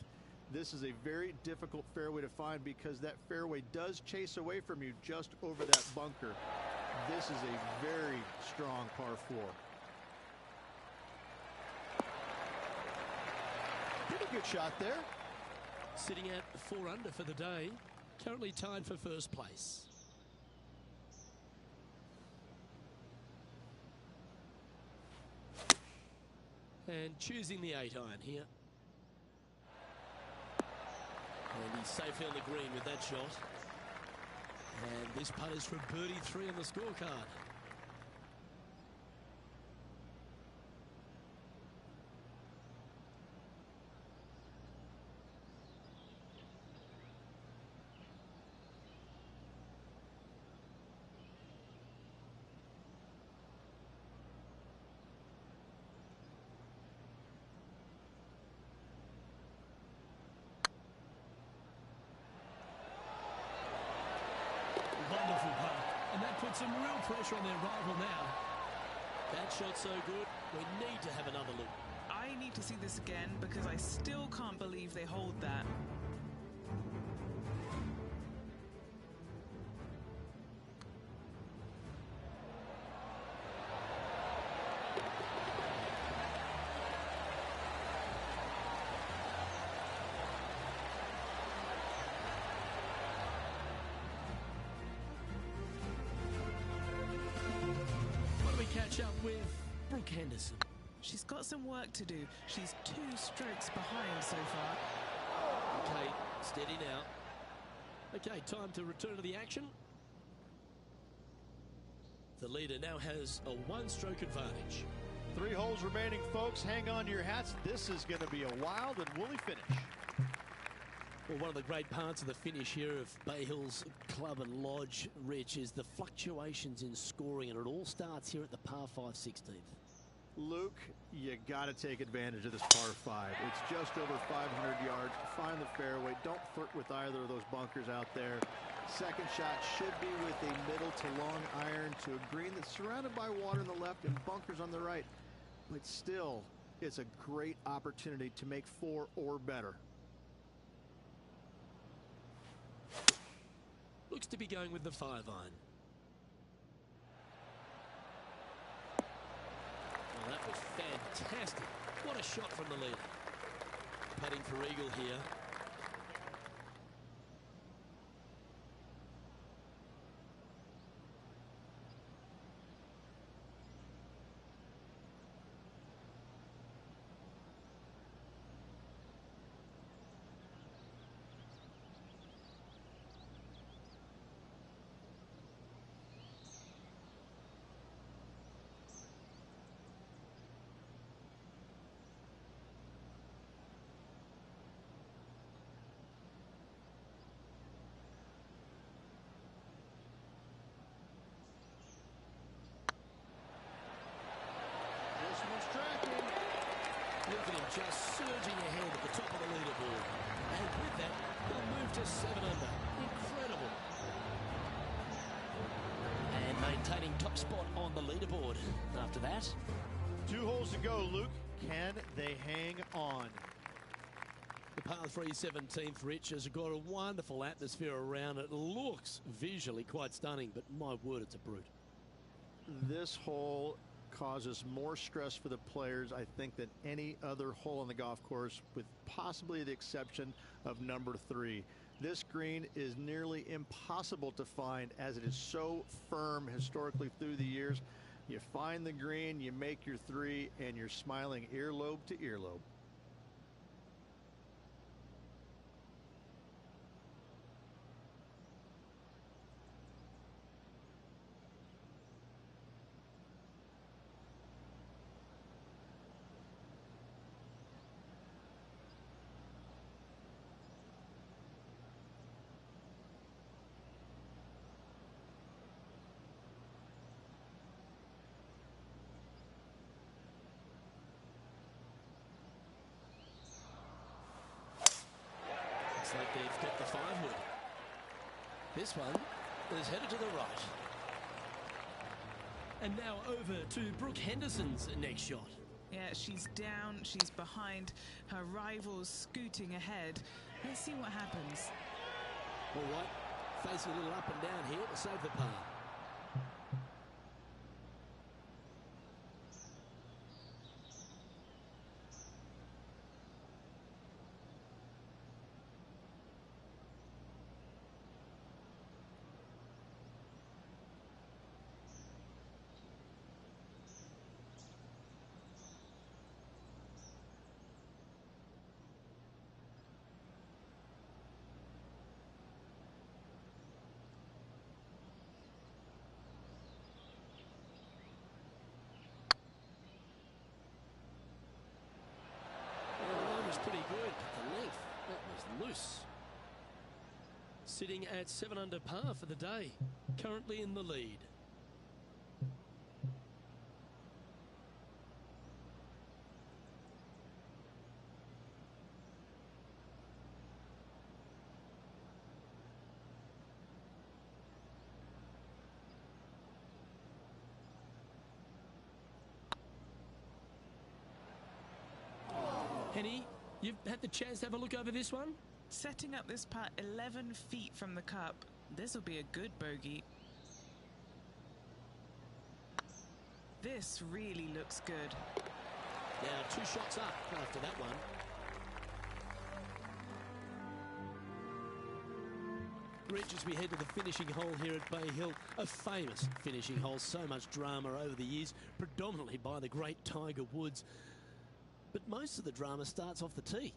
This is a very difficult fairway to find because that fairway does chase away from you just over that bunker. This is a very strong par 4. Pretty good shot there. Sitting at 4 under for the day, currently tied for first place. And choosing the 8-iron here. And he's safely on the green with that shot. And this putt is for birdie 3 on the scorecard. Wonderful putt. And that puts some real pressure on their rival now. That shot so good, we need to have another look. I need to see this again because I still can't believe they hold that. Catch up with Brooke Henderson. She's got some work to do. She's 2 strokes behind so far. Okay, steady now. Okay, time to return to the action. The leader now has a 1-stroke advantage. 3 holes remaining, folks. Hang on to your hats. This is going to be a wild and woolly finish. Well, one of the great parts of the finish here of Bay Hill's Club and Lodge, Rich, is the fluctuations in scoring, and it all starts here at the par 5 16th. Luke, you got to take advantage of this par 5. It's just over 500 yards. Find the fairway. Don't flirt with either of those bunkers out there. Second shot should be with a middle to long iron to a green that's surrounded by water on the left and bunkers on the right. But still, it's a great opportunity to make 4 or better. Looks to be going with the 5-iron. Well, that was fantastic. What a shot from the leader. Putting for eagle here. Look at him just surging ahead at the top of the leaderboard. And with that, he'll move to 7 under. Incredible. And maintaining top spot on the leaderboard after that. 2 holes to go, Luke. Can they hang on? The par 3 17th, Rich, has got a wonderful atmosphere around it. Looks visually quite stunning, but my word, it's a brute. This hole causes more stress for the players, I think, than any other hole on the golf course, with possibly the exception of number 3. This green is nearly impossible to find as it is so firm historically through the years. You find the green, you make your 3, and you're smiling earlobe to earlobe. like they've got the 5-wood. This one is headed to the right. And now over to Brooke Henderson's next shot. Yeah, she's down, she's behind, her rivals scooting ahead. Let's see what happens. All right, facing a little up and down here to save the par. Pretty good. The length, that was loose. Sitting at 7 under par for the day, currently in the lead. Henny, you've had the chance to have a look over this one? Setting up this putt 11 feet from the cup. This will be a good bogey. This really looks good. Now 2 shots up after that one. Rich, as we head to the finishing hole here at Bay Hill, a famous finishing hole, so much drama over the years, predominantly by the great Tiger Woods. But most of the drama starts off the tee.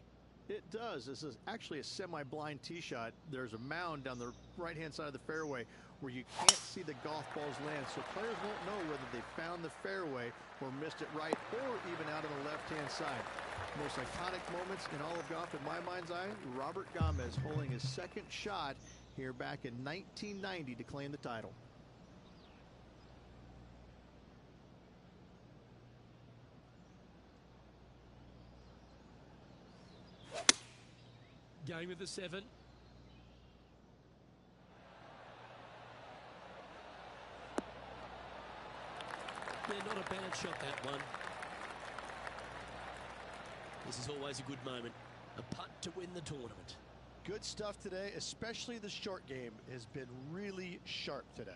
It does. This is actually a semi-blind tee shot. There's a mound down the right-hand side of the fairway where you can't see the golf balls land, so players won't know whether they found the fairway or missed it right or even out on the left-hand side. Most iconic moments in all of golf in my mind's eye, Robert Gomez holding his second shot here back in 1990 to claim the title. Going with the 7. Yeah, not a bad shot, that one. This is always a good moment. A putt to win the tournament. Good stuff today, especially the short game has been really sharp today.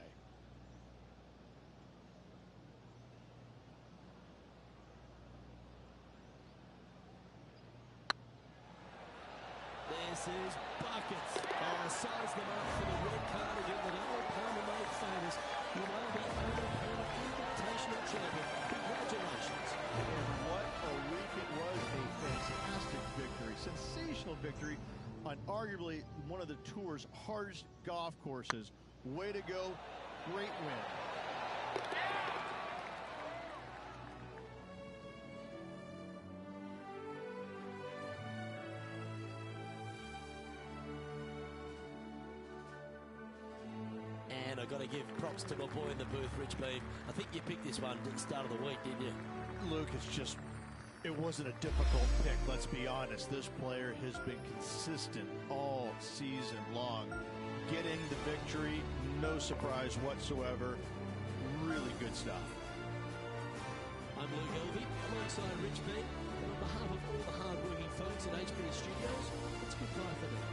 This is buckets. Oh, size them up for the red cardigan that old Palmer made famous. You are the Open Invitational Champion. Congratulations. And what a week it was. A fantastic victory. Sensational victory on arguably one of the tour's hardest golf courses. Way to go. Great win. And I've got to give props to my boy in the booth, Rich Beam. I think you picked this one at the start of the week, didn't you? Luke, it wasn't a difficult pick, let's be honest. This player has been consistent all season long. Getting the victory, no surprise whatsoever. Really good stuff. I'm Luke Elvey, alongside Rich Beam. And on behalf of all the hard-working folks at HB Studios, it's goodbye for now.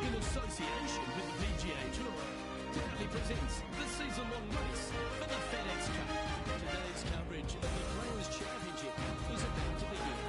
in association with the PGA Tour, proudly presents the season-long race for the FedEx Cup. Today's coverage of the Players' Championship is about to begin.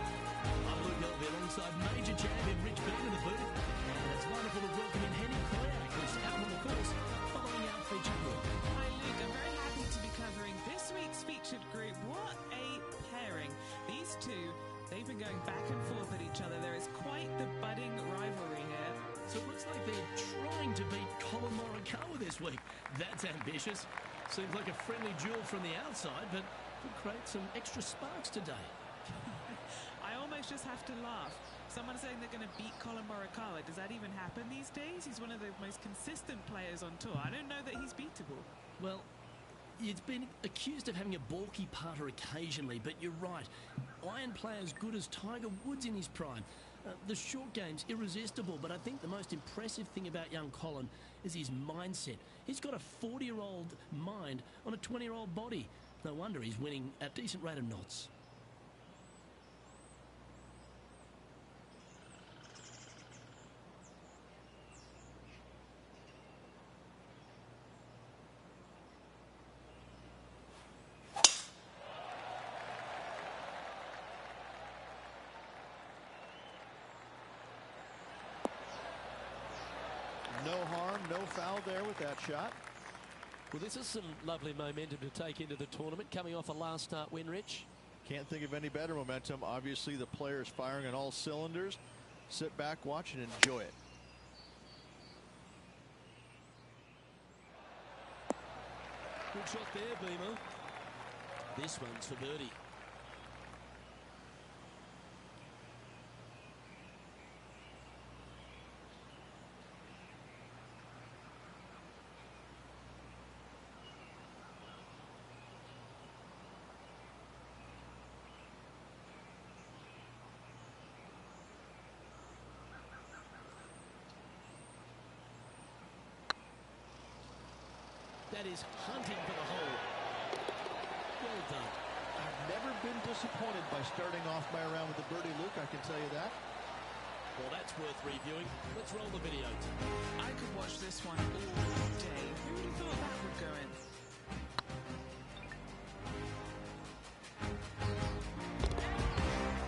I'm Luke Elby alongside Major Champion Rich Bean in the booth, and it's wonderful to welcome in Henny Koyak, who's out on the course following our featured group. Hi Luke, I'm very happy to be covering this week's featured group. What a pairing. These two, they've been going back and forth at each other. There is quite the budding rivalry here. So it looks like they're trying to beat Colin Morikawa this week. That's ambitious. Seems like a friendly duel from the outside, but could create some extra sparks today. I almost just have to laugh. Someone saying they're going to beat Colin Morikawa. Does that even happen these days? He's one of the most consistent players on tour. I don't know that he's beatable. Well, it's been accused of having a balky putter occasionally, but you're right. iron player as good as Tiger Woods in his prime. The short game's irresistible, but I think the most impressive thing about young Colin is his mindset. He's got a 40-year-old mind on a 20-year-old body. No wonder he's winning at a decent rate of knots. No harm, no foul there with that shot. Well, this is some lovely momentum to take into the tournament, coming off a last start win, Rich. Can't think of any better momentum. Obviously, the player's firing on all cylinders. Sit back, watch, and enjoy it. Good shot there, Beamer. This one's for birdie. That is hunting for the hole. Well done. I've never been disappointed by starting off my round with a birdie, Luke. I can tell you that. Well, that's worth reviewing. Let's roll the video. I could watch this one all day. Who would have thought that would go in?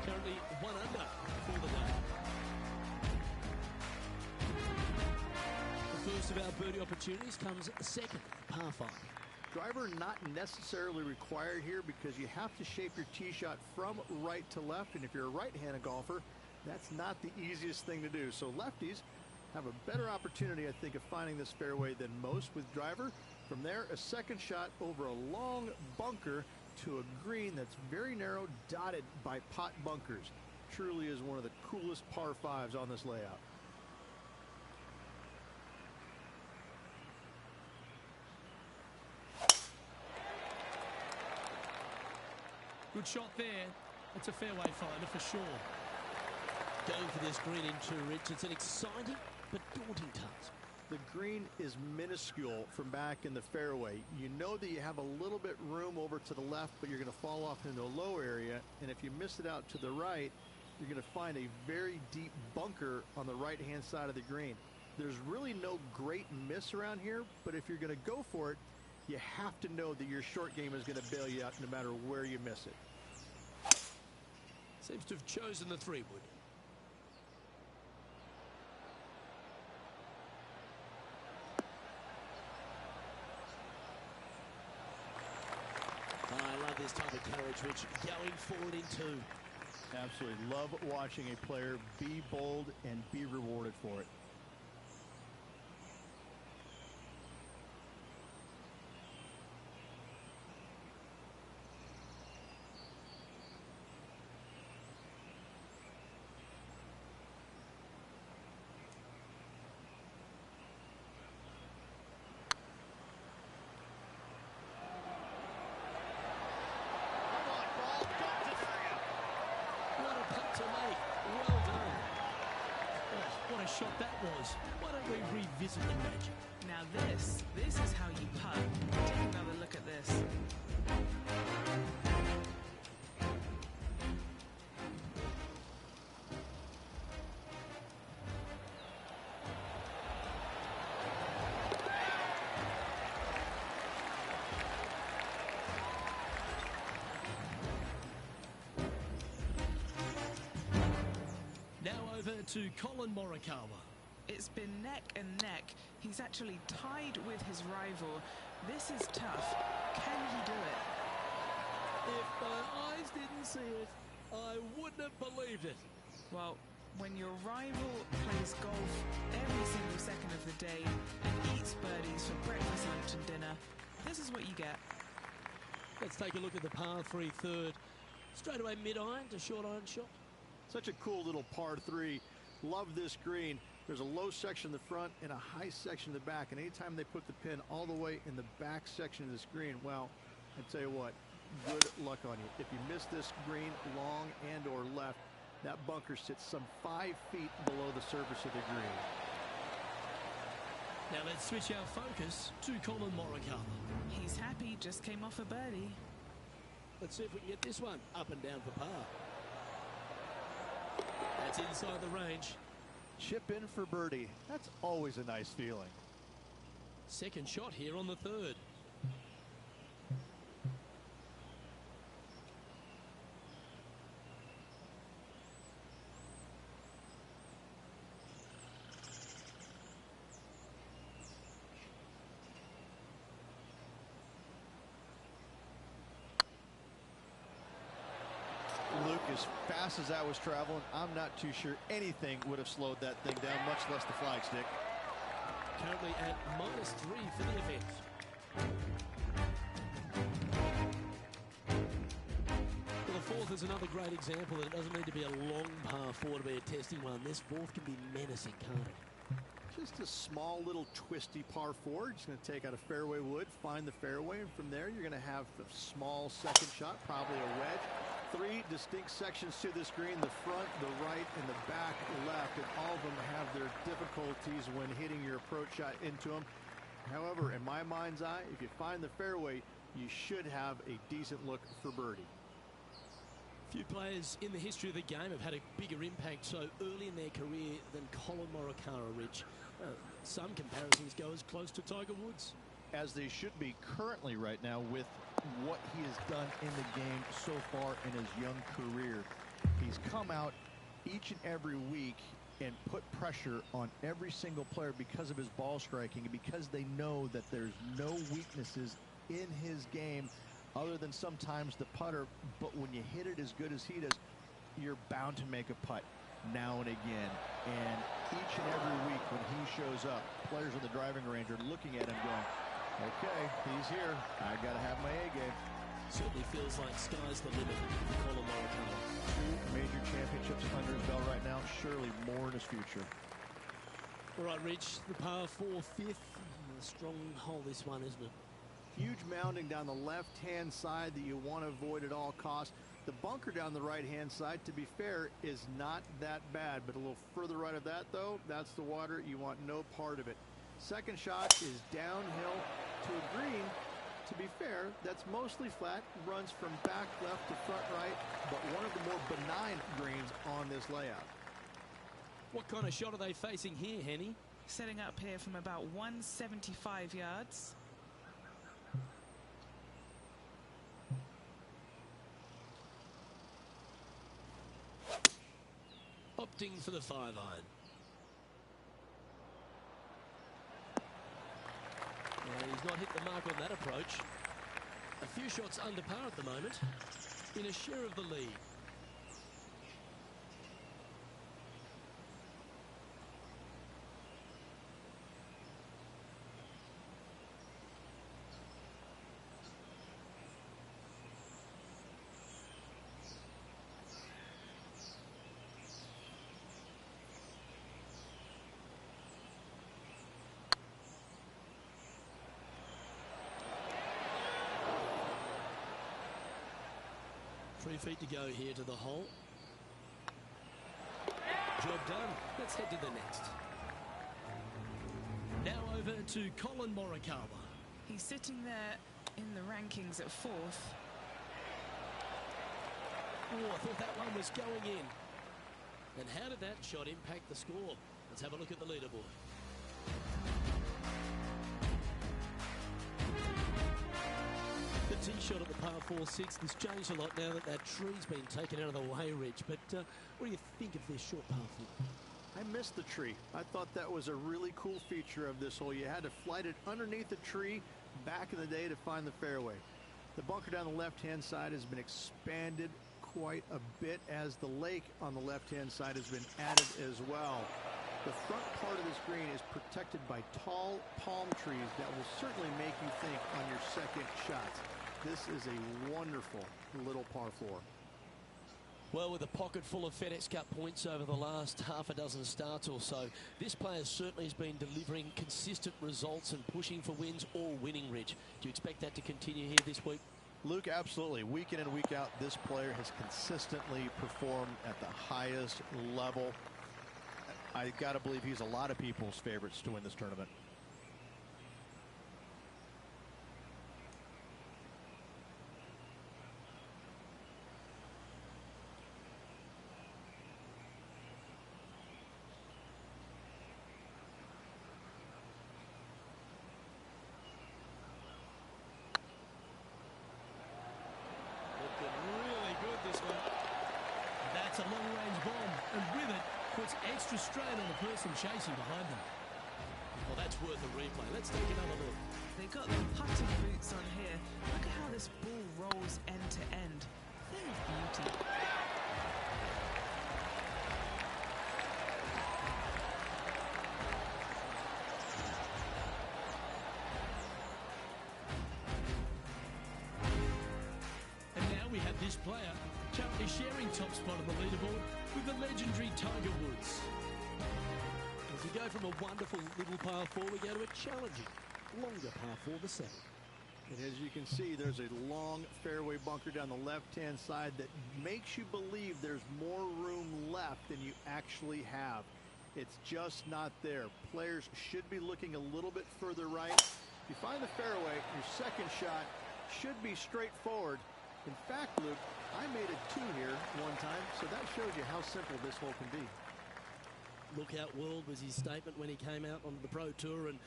Currently 1 under for the day. The first of our birdie opportunities comes second, par 5. Driver not necessarily required here because you have to shape your tee shot from right to left, and if you're a right-handed golfer, that's not the easiest thing to do. So lefties have a better opportunity, I think, of finding this fairway than most with driver. From there, a second shot over a long bunker to a green that's very narrow, dotted by pot bunkers. Truly is one of the coolest par 5s on this layout. Good shot there. That's a fairway finder for sure. Going for this green in two, Rich. It's an exciting but daunting task. The green is minuscule from back in the fairway. You know that you have a little bit room over to the left, but you're going to fall off into a low area. And if you miss it out to the right, you're going to find a very deep bunker on the right-hand side of the green. There's really no great miss around here, but if you're going to go for it, you have to know that your short game is going to bail you out no matter where you miss it. Seems to have chosen the 3-wood. I love this type of courage, Rich. Going forward in 2. Absolutely love watching a player be bold and be rewarded for it. Shot that was. Why don't we revisit the magic? Now this is how you putt. Take another look at this. To Colin Morikawa. It's been neck and neck. He's actually tied with his rival. This is tough. Can he do it? If my eyes didn't see it, I wouldn't have believed it. Well, when your rival plays golf every single second of the day and eats birdies for breakfast, lunch and dinner, this is what you get. Let's take a look at the par 3 third. Straight away mid-iron to short iron shot. Such a cool little par 3. Love this green. There's a low section in the front and a high section in the back. And anytime they put the pin all the way in the back section of this green, well, I tell you what, good luck on you. If you miss this green long and or left, that bunker sits some 5 feet below the surface of the green. Now let's switch our focus to Colin Morikawa. He's happy, just came off a birdie. Let's see if we can get this one up and down for par. That's inside the range. Chip in for birdie. That's always a nice feeling. Second shot here on the third. Luke, as fast as I was traveling, I'm not too sure anything would have slowed that thing down, much less the flag stick. Currently at -3 for the event. Well, the fourth is another great example that it doesn't need to be a long par 4 to be a testing one. This fourth can be menacing, can't it? Just a small little twisty par 4. Just going to take out a fairway wood, find the fairway, and from there you're going to have a small second shot, probably a wedge. 3 distinct sections to this green: the front, the right, and the back left, and all of them have their difficulties when hitting your approach shot into them. However, in my mind's eye, if you find the fairway, you should have a decent look for birdie. Few players in the history of the game have had a bigger impact so early in their career than Colin Morikawa, Rich. Some comparisons go as close to Tiger Woods. As they should be currently right now with what he has done in the game so far in his young career. He's come out each and every week and put pressure on every single player because of his ball striking and because they know that there's no weaknesses in his game other than sometimes the putter. But when you hit it as good as he does, you're bound to make a putt now and again. And each and every week when he shows up, players on the driving range are looking at him going, okay, he's here. I got to have my A game. Certainly feels like sky's the limit for Colin Morikawa. 2 major championships under his belt right now. Surely more in his future. All right, Rich, the par 4 fifth. A strong hole this one, isn't it? Huge mounding down the left-hand side that you want to avoid at all costs. The bunker down the right-hand side, to be fair, is not that bad. But a little further right of that, though, that's the water. You want no part of it. Second shot is downhill to a green. To be fair, that's mostly flat, runs from back left to front right, but one of the more benign greens on this layout. What kind of shot are they facing here, Henny? Setting up here from about 175 yards. Opting for the 5-iron. He's not hit the mark on that approach. A few shots under par at the moment, in a share of the lead. Three feet to go here to the hole. Job done. Let's head to the next. Now over to Colin Morikawa. He's sitting there in the rankings at 4th. Oh, I thought that one was going in. And how did that shot impact the score? Let's have a look at the leaderboard. The tee shot at the par 4-6 has changed a lot now that that tree's been taken out of the way, Rich. But what do you think of this short par 4? I missed the tree. I thought that was a really cool feature of this hole. You had to flight it underneath the tree back in the day to find the fairway. The bunker down the left-hand side has been expanded quite a bit as the lake on the left-hand side has been added as well. The front part of this green is protected by tall palm trees that will certainly make you think on your second shot. This is a wonderful little par 4. Well, with a pocket full of FedEx Cup points over the last half a dozen starts or so, this player certainly has been delivering consistent results and pushing for wins or winning, Rich. Do you expect that to continue here this week? Luke, absolutely. Week in and week out, this player has consistently performed at the highest level. I got to believe he's a lot of people's favorites to win this tournament. That's a long-range bomb, and with it, puts extra strain on the person chasing behind them. Well, that's worth a replay. Let's take another look. They got the putting boots on here. Look at how this ball rolls end to end. Thing of beauty. And now we have this player currently sharing top spot on the leaderboard with the legendary Tiger Woods. As we go from a wonderful little par 4, we go to a challenging, longer par 4, the 7. And as you can see, there's a long fairway bunker down the left-hand side that makes you believe there's more room left than you actually have. It's just not there. Players should be looking a little bit further right. If you find the fairway, your second shot should be straightforward. In fact, Luke, I made a 2 here one time, so that shows you how simple this hole can be. Lookout world was his statement when he came out on the Pro Tour, and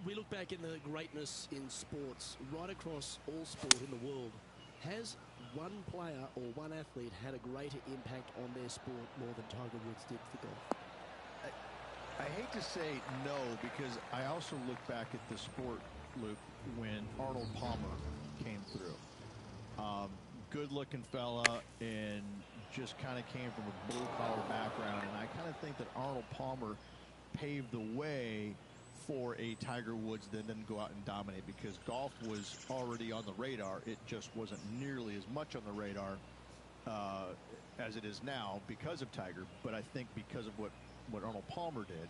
we look back in the greatness in sports, right across all sport in the world. Has one player or one athlete had a greater impact on their sport more than Tiger Woods did for golf? I hate to say no, because I also look back at the sport, Luke, when Arnold Palmer came through. Good-looking fella and just kind of came from a blue-collar background, and I kind of think that Arnold Palmer paved the way for a Tiger Woods that then go out and dominate, because golf was already on the radar. It just wasn't nearly as much on the radar as it is now because of Tiger. But I think because of what Arnold Palmer did,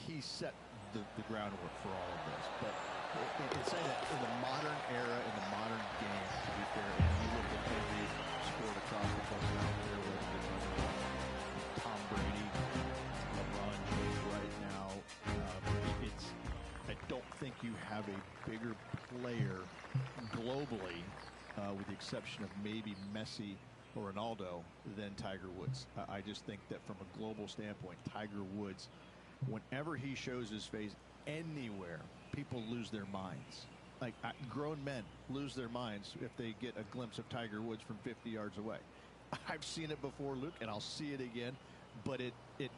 he set the groundwork for all of this. But in saying that, in the modern era, in the modern game, to be fair, and you look at every sport across the country out there, whether it's Tom Brady, LeBron James right now, I don't think you have a bigger player globally, with the exception of maybe Messi or Ronaldo, than Tiger Woods. I just think that from a global standpoint, Tiger Woods, whenever he shows his face anywhere, people lose their minds. Like, grown men lose their minds if they get a glimpse of Tiger Woods from 50 yards away. I've seen it before, Luke, and I'll see it again, but it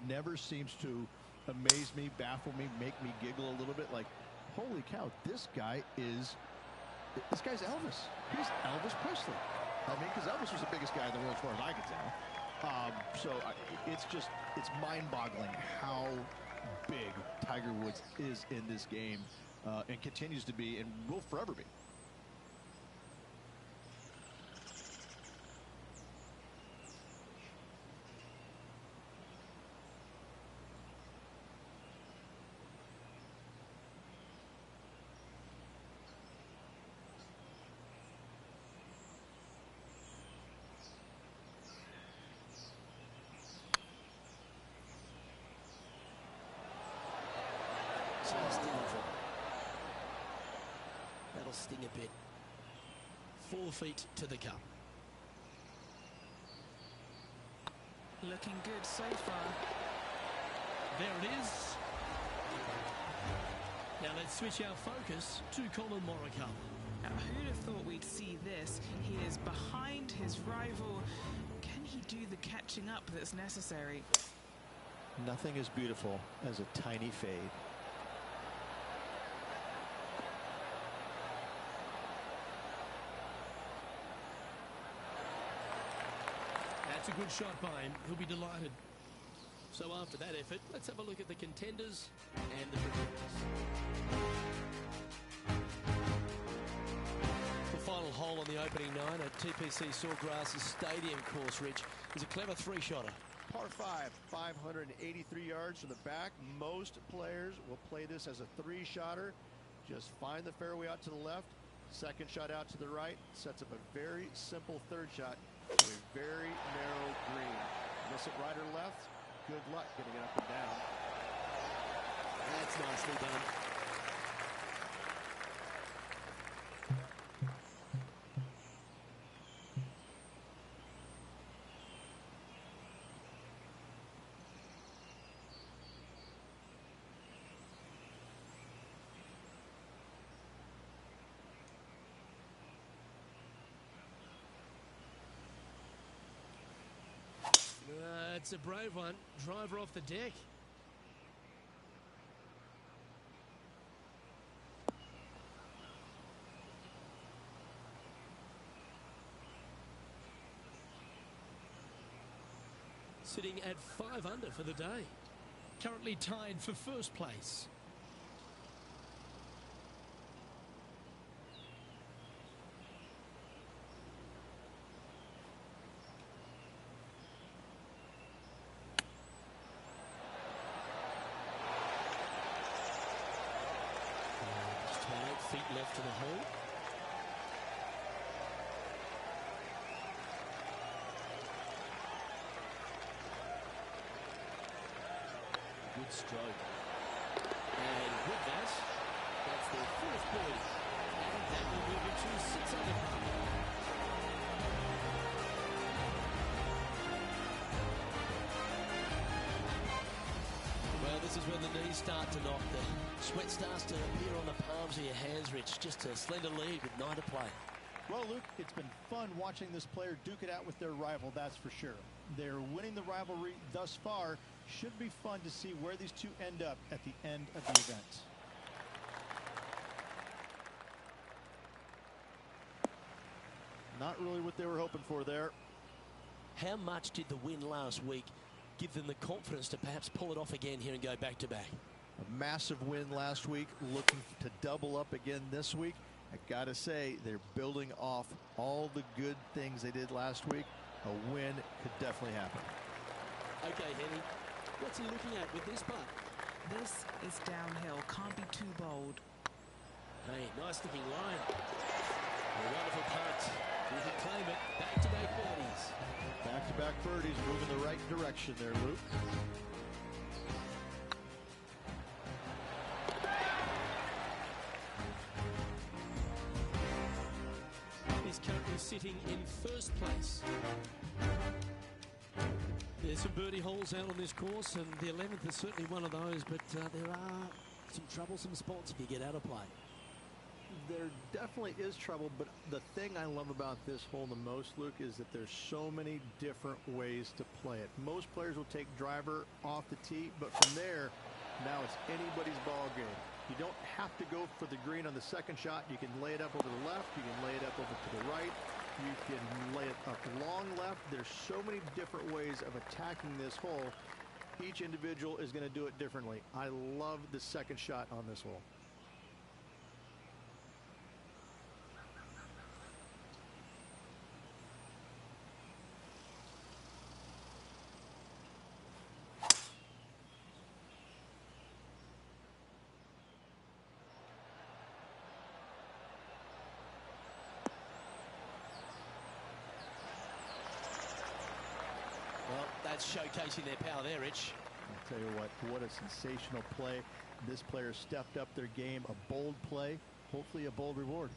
never seems to amaze me, baffle me, make me giggle a little bit. Like, holy cow, this guy's Elvis. He's Elvis Presley. I mean, because Elvis was the biggest guy in the world as far as I can tell. It's mind-boggling how big Tiger Woods is in this game, and continues to be, and will forever be. Just in a drop. That'll sting a bit. 4 feet to the cup. Looking good so far. There it is. Now let's switch our focus to Colin Morikawa. Now, who'd have thought we'd see this? He is behind his rival. Can he do the catching up that's necessary? Nothing as beautiful as a tiny fade. That's a good shot by him. He'll be delighted. So after that effort, let's have a look at the contenders and the pretenders. The final hole on the opening 9 at TPC Sawgrass Stadium course, Rich, is a clever 3-shotter. Par 5, 583 yards from the back. Most players will play this as a 3-shotter. Just find the fairway out to the left, Second shot out to the right sets up a very simple third shot to a very narrow green. Miss it right or left, good luck getting it up and down. That's nicely done. It's a brave one. Driver off the deck. Sitting at 5 under for the day. Currently tied for first place. Feet left to the hole. Good stroke. And with that, that's their fourth birdie. And that will move it to 6 under par. Well, this is when the knees start to knock. The sweat starts to appear on the palms of your hands, Rich. Just a slender lead with 9 to play. Well, Luke, it's been fun watching this player duke it out with their rival, that's for sure. They're winning the rivalry thus far. Should be fun to see where these two end up at the end of the event. Not really what they were hoping for there. How much did the win last week give them the confidence to perhaps pull it off again here and go back-to-back? A massive win last week, looking to double up again this week. I gotta say, they're building off all the good things they did last week. A win could definitely happen. Okay, Henny, what's he looking at with this putt? This is downhill. Can't be too bold. Hey, nice looking line. A wonderful putt. You can claim it. Back-to-back birdies. Back-to-back birdies, moving the right direction there, Luke. He's currently sitting in first place. There's some birdie holes out on this course, and the 11th is certainly one of those, but there are some troublesome spots if you get out of play. There definitely is trouble, but the thing I love about this hole the most, Luke, is that there's so many different ways to play it. Most players will take driver off the tee, but from there, now it's anybody's ball game. You don't have to go for the green on the second shot. You can lay it up over the left. You can lay it up over to the right. You can lay it up long left. There's so many different ways of attacking this hole. Each individual is going to do it differently. I love the second shot on this hole. Well, that's showcasing their power there, Rich. I'll tell you what a sensational play. This player stepped up their game. A bold play, hopefully a bold reward.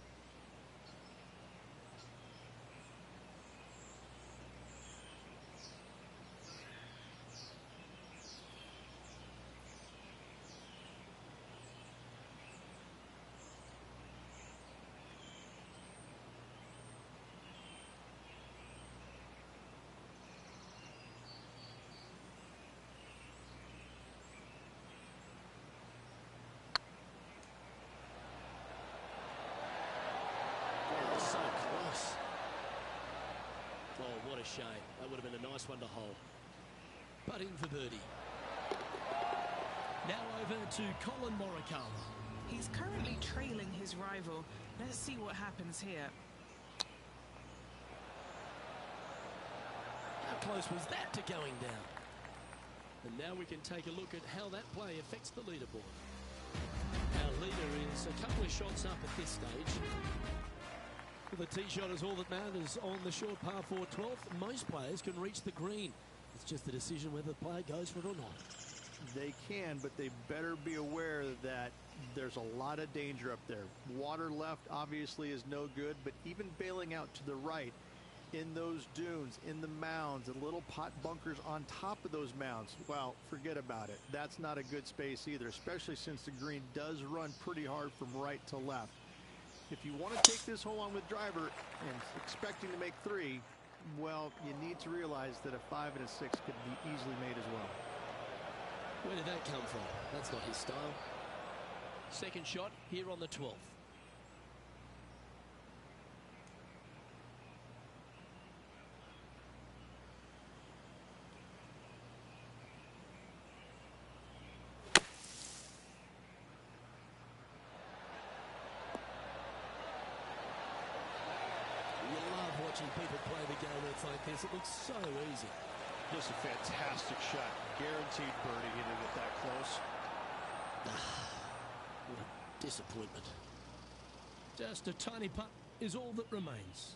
So close. Oh, what a shame. That would have been a nice one to hold. Putting for birdie. Now over to Colin Morikawa. He's currently trailing his rival. Let's see what happens here. How close was that to going down? And now we can take a look at how that play affects the leaderboard. Our leader is a couple of shots up at this stage. The tee shot is all that matters on the short par 4 12th. Most players can reach the green. It's just the decision whether the player goes for it or not. They can, but they better be aware that there's a lot of danger up there. Water left obviously is no good, but even bailing out to the right in those dunes, in the mounds, and little pot bunkers on top of those mounds, well, forget about it. That's not a good space either, especially since the green does run pretty hard from right to left. If you want to take this hole on with driver and expecting to make 3, well, you need to realize that a 5 and a 6 could be easily made as well. Where did that come from? That's not his style. Second shot here on the 12th. Watching people play the game, it's like this. It looks so easy. Just a fantastic shot. Guaranteed birdie. He didn't get that close. What a disappointment. Just a tiny putt is all that remains.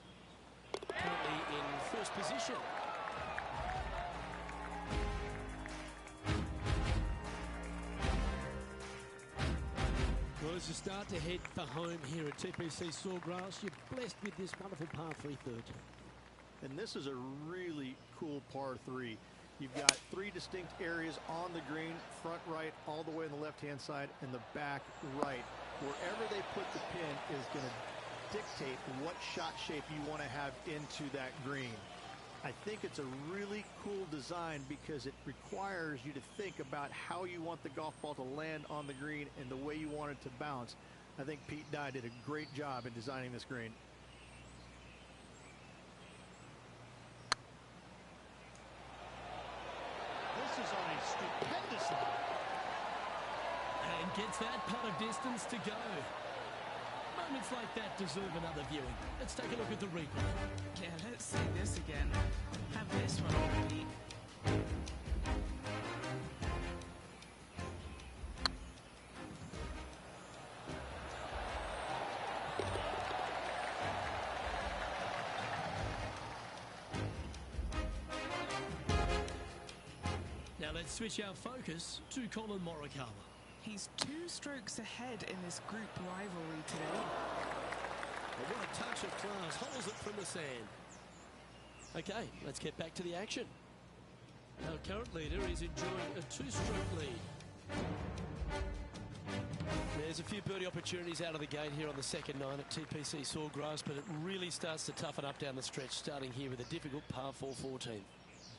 Currently in first position. Well, as you start to head for home here at TPC Sawgrass, you're blessed with this wonderful par 3 third. And this is a really cool par 3. You've got 3 distinct areas on the green, front right, all the way on the left-hand side, and the back right. Wherever they put the pin is going to dictate what shot shape you want to have into that green. I think it's a really cool design because it requires you to think about how you want the golf ball to land on the green and the way you want it to bounce. I think Pete Dye did a great job in designing this green. This is on a stupendous line. And gets that putt of distance to go. Moments like that deserve another viewing. Let's take a look at the replay. Yeah, let's see this again. Have this one on repeat. Now let's switch our focus to Colin Morikawa. He's 2 strokes ahead in this group rivalry today. Well, what a touch of class. Holds it from the sand. Okay, let's get back to the action. Our current leader is enjoying a 2-stroke lead. There's a few birdie opportunities out of the gate here on the second 9 at TPC Sawgrass, but it really starts to toughen up down the stretch, starting here with a difficult par 4 14.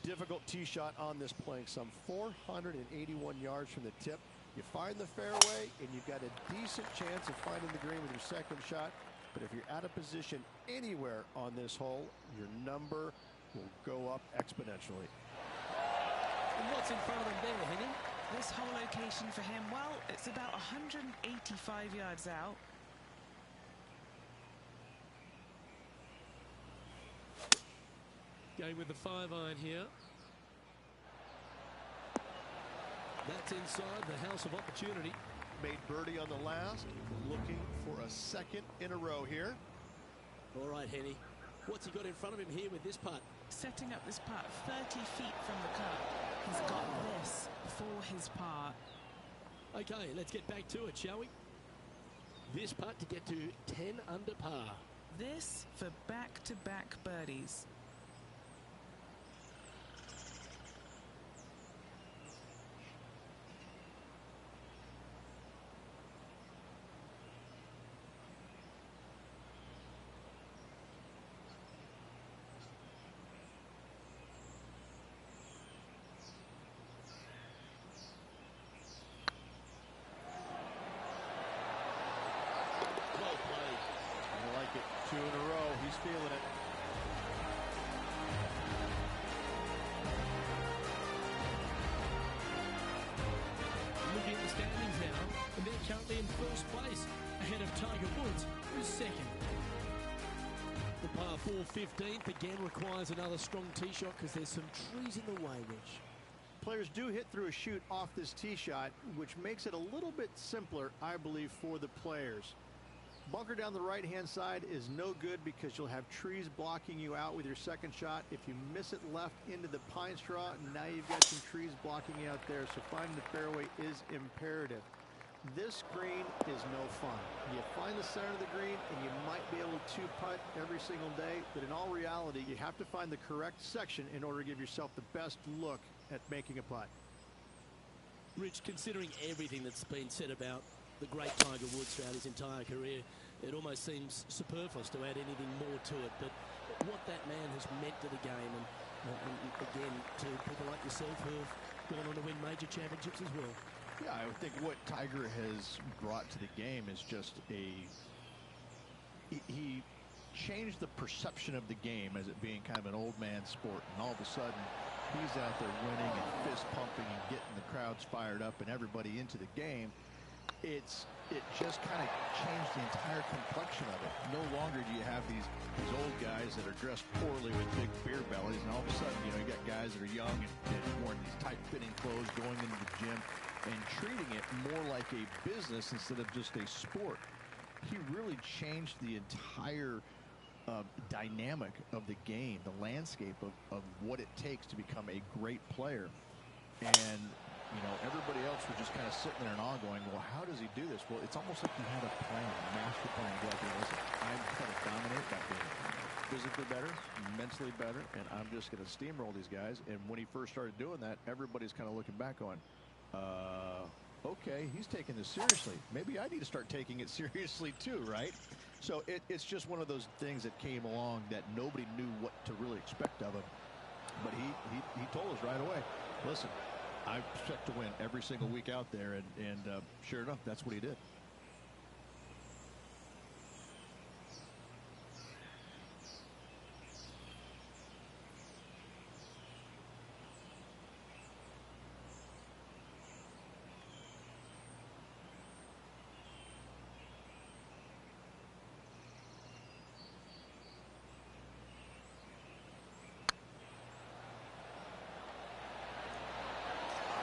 Difficult tee shot on this plank, some 481 yards from the tip. You find the fairway, and you've got a decent chance of finding the green with your second shot. But if you're out of position anywhere on this hole, your number will go up exponentially. And what's in front of him there, Henning? This whole location for him, well, it's about 185 yards out. Going with the 5-iron here. That's inside the house of opportunity. Made birdie on the last, looking for a second in a row here. All right, Henny. What's he got in front of him here with this putt? Setting up this putt 30 feet from the cup. He's got this for his par. Okay, let's get back to it, shall we? This putt to get to 10 under par. This for back-to-back birdies. Two in a row. He's feeling it. Looking at the standings now, and they're currently in first place, ahead of Tiger Woods, who's second. The par 4 15th again requires another strong tee shot because there's some trees in the way, Rich. Players do hit through a chute off this tee shot, which makes it a little bit simpler, I believe, for the players. Bunker down the right-hand side is no good because you'll have trees blocking you out with your second shot. If you miss it left into the pine straw, now you've got some trees blocking you out there, so finding the fairway is imperative. This green is no fun. You find the center of the green, and you might be able to putt every single day, but in all reality, you have to find the correct section in order to give yourself the best look at making a putt. Rich, considering everything that's been said about the great Tiger Woods throughout his entire career, it almost seems superfluous to add anything more to it. But what that man has meant to the game, and again, to people like yourself who have gone on to win major championships as well. Yeah, I think what Tiger has brought to the game is just he changed the perception of the game as it being kind of an old man sport, and all of a sudden he's out there winning and fist pumping and getting the crowds fired up and everybody into the game. It just kind of changed the entire complexion of it. No longer do you have these old guys that are dressed poorly with big beer bellies, and all of a sudden, you got guys that are young and wearing these tight-fitting clothes, going into the gym and treating it more like a business instead of just a sport. He really changed the entire dynamic of the game, the landscape of what it takes to become a great player. And everybody else was just kind of sitting there and all going, well, how does he do this? Well, it's almost like he had a plan, a master plan. Go out there, listen, I'm going to dominate by being physically better, mentally better, and I'm just going to steamroll these guys. And when he first started doing that, everybody's kind of looking back on, okay, he's taking this seriously. Maybe I need to start taking it seriously too, right? So it's just one of those things that came along that nobody knew what to really expect of him. But he told us right away, listen, I expect to win every single week out there, and sure enough, that's what he did.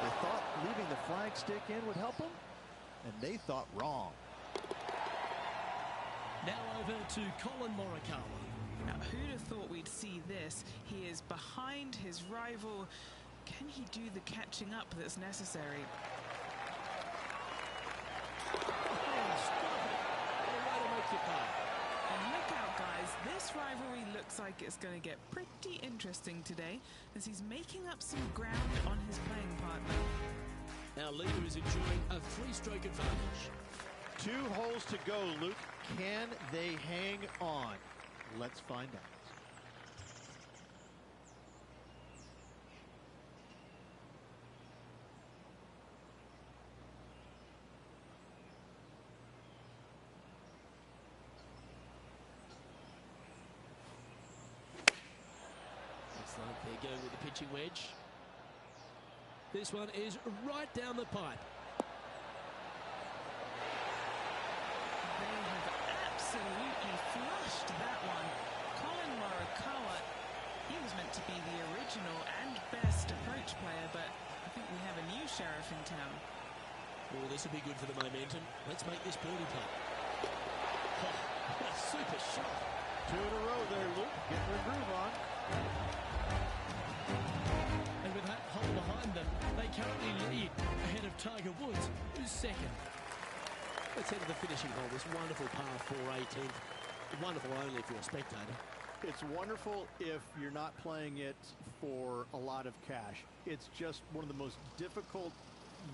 They thought leaving the flag stick in would help them, and they thought wrong. Now over to Colin Morikawa. Now, who'd have thought we'd see this? He is behind his rival. Can he do the catching up that's necessary? Oh, stop it. What a way to make your putt. And look out, guys. This rivalry looks like it's going to get pretty interesting today as he's making up some ground on his playing partner. Our leader is enjoying a three-stroke advantage. 2 holes to go, Luke. Can they hang on? Let's find out. Looks like they're going with the pitching wedge. This one is right down the pipe. They have absolutely flushed that one. Colin Morikawa, he was meant to be the original and best approach player, but I think we have a new sheriff in town. Oh, this will be good for the momentum. Let's make this birdie putt. Oh, what a super shot. 2 in a row there, Luke. Getting their groove on. And with that hole behind them, they currently lead ahead of Tiger Woods, who's second. Let's head to the finishing hole. This wonderful par 4 18th. Wonderful only if you're a spectator. It's wonderful if you're not playing it for a lot of cash. It's just one of the most difficult,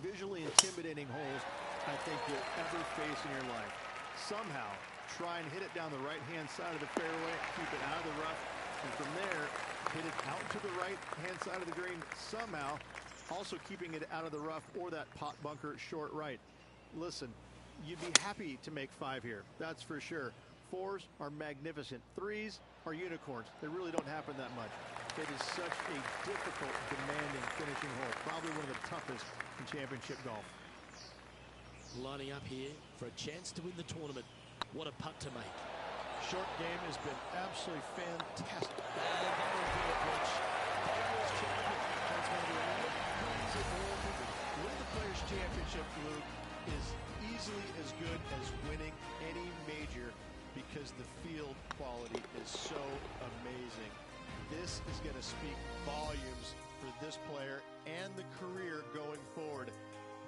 visually intimidating holes I think you'll ever face in your life. Somehow, try and hit it down the right-hand side of the fairway, keep it out of the rough, and from there, hit it out to the right-hand side of the green, somehow also keeping it out of the rough or that pot bunker short right. Listen, you'd be happy to make 5 here, that's for sure. 4s are magnificent. 3s are unicorns. They really don't happen that much. It is such a difficult, demanding finishing hole. Probably one of the toughest in championship golf. Lining up here for a chance to win the tournament. What a putt to make. Short game has been absolutely fantastic. And that'll do it, Rich. Tiger's champion. That's going to be a championship, Luke, is easily as good as winning any major because the field quality is so amazing. This is going to speak volumes for this player and the career going forward.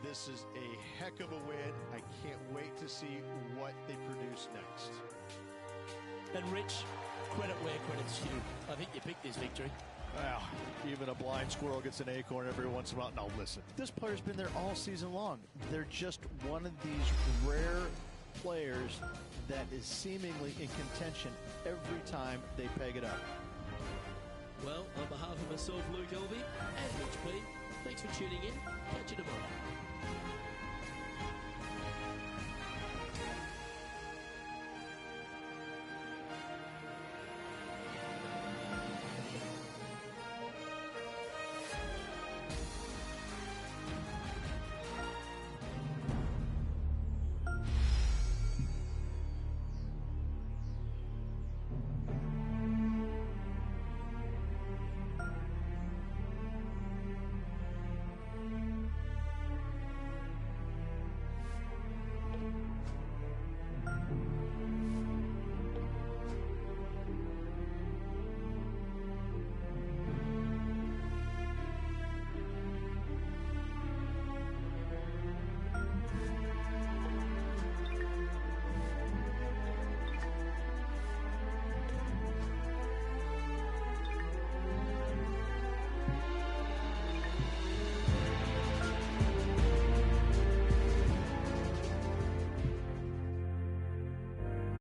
This is a heck of a win. I can't wait to see what they produce next. And Rich, credit where credit's due. I think you picked this victory. Well, even a blind squirrel gets an acorn every once in a while. No, listen. This player's been there all season long. They're just one of these rare players that is seemingly in contention every time they peg it up. Well, on behalf of myself, Luke Elvey, and Rich P, thanks for tuning in. Catch you tomorrow.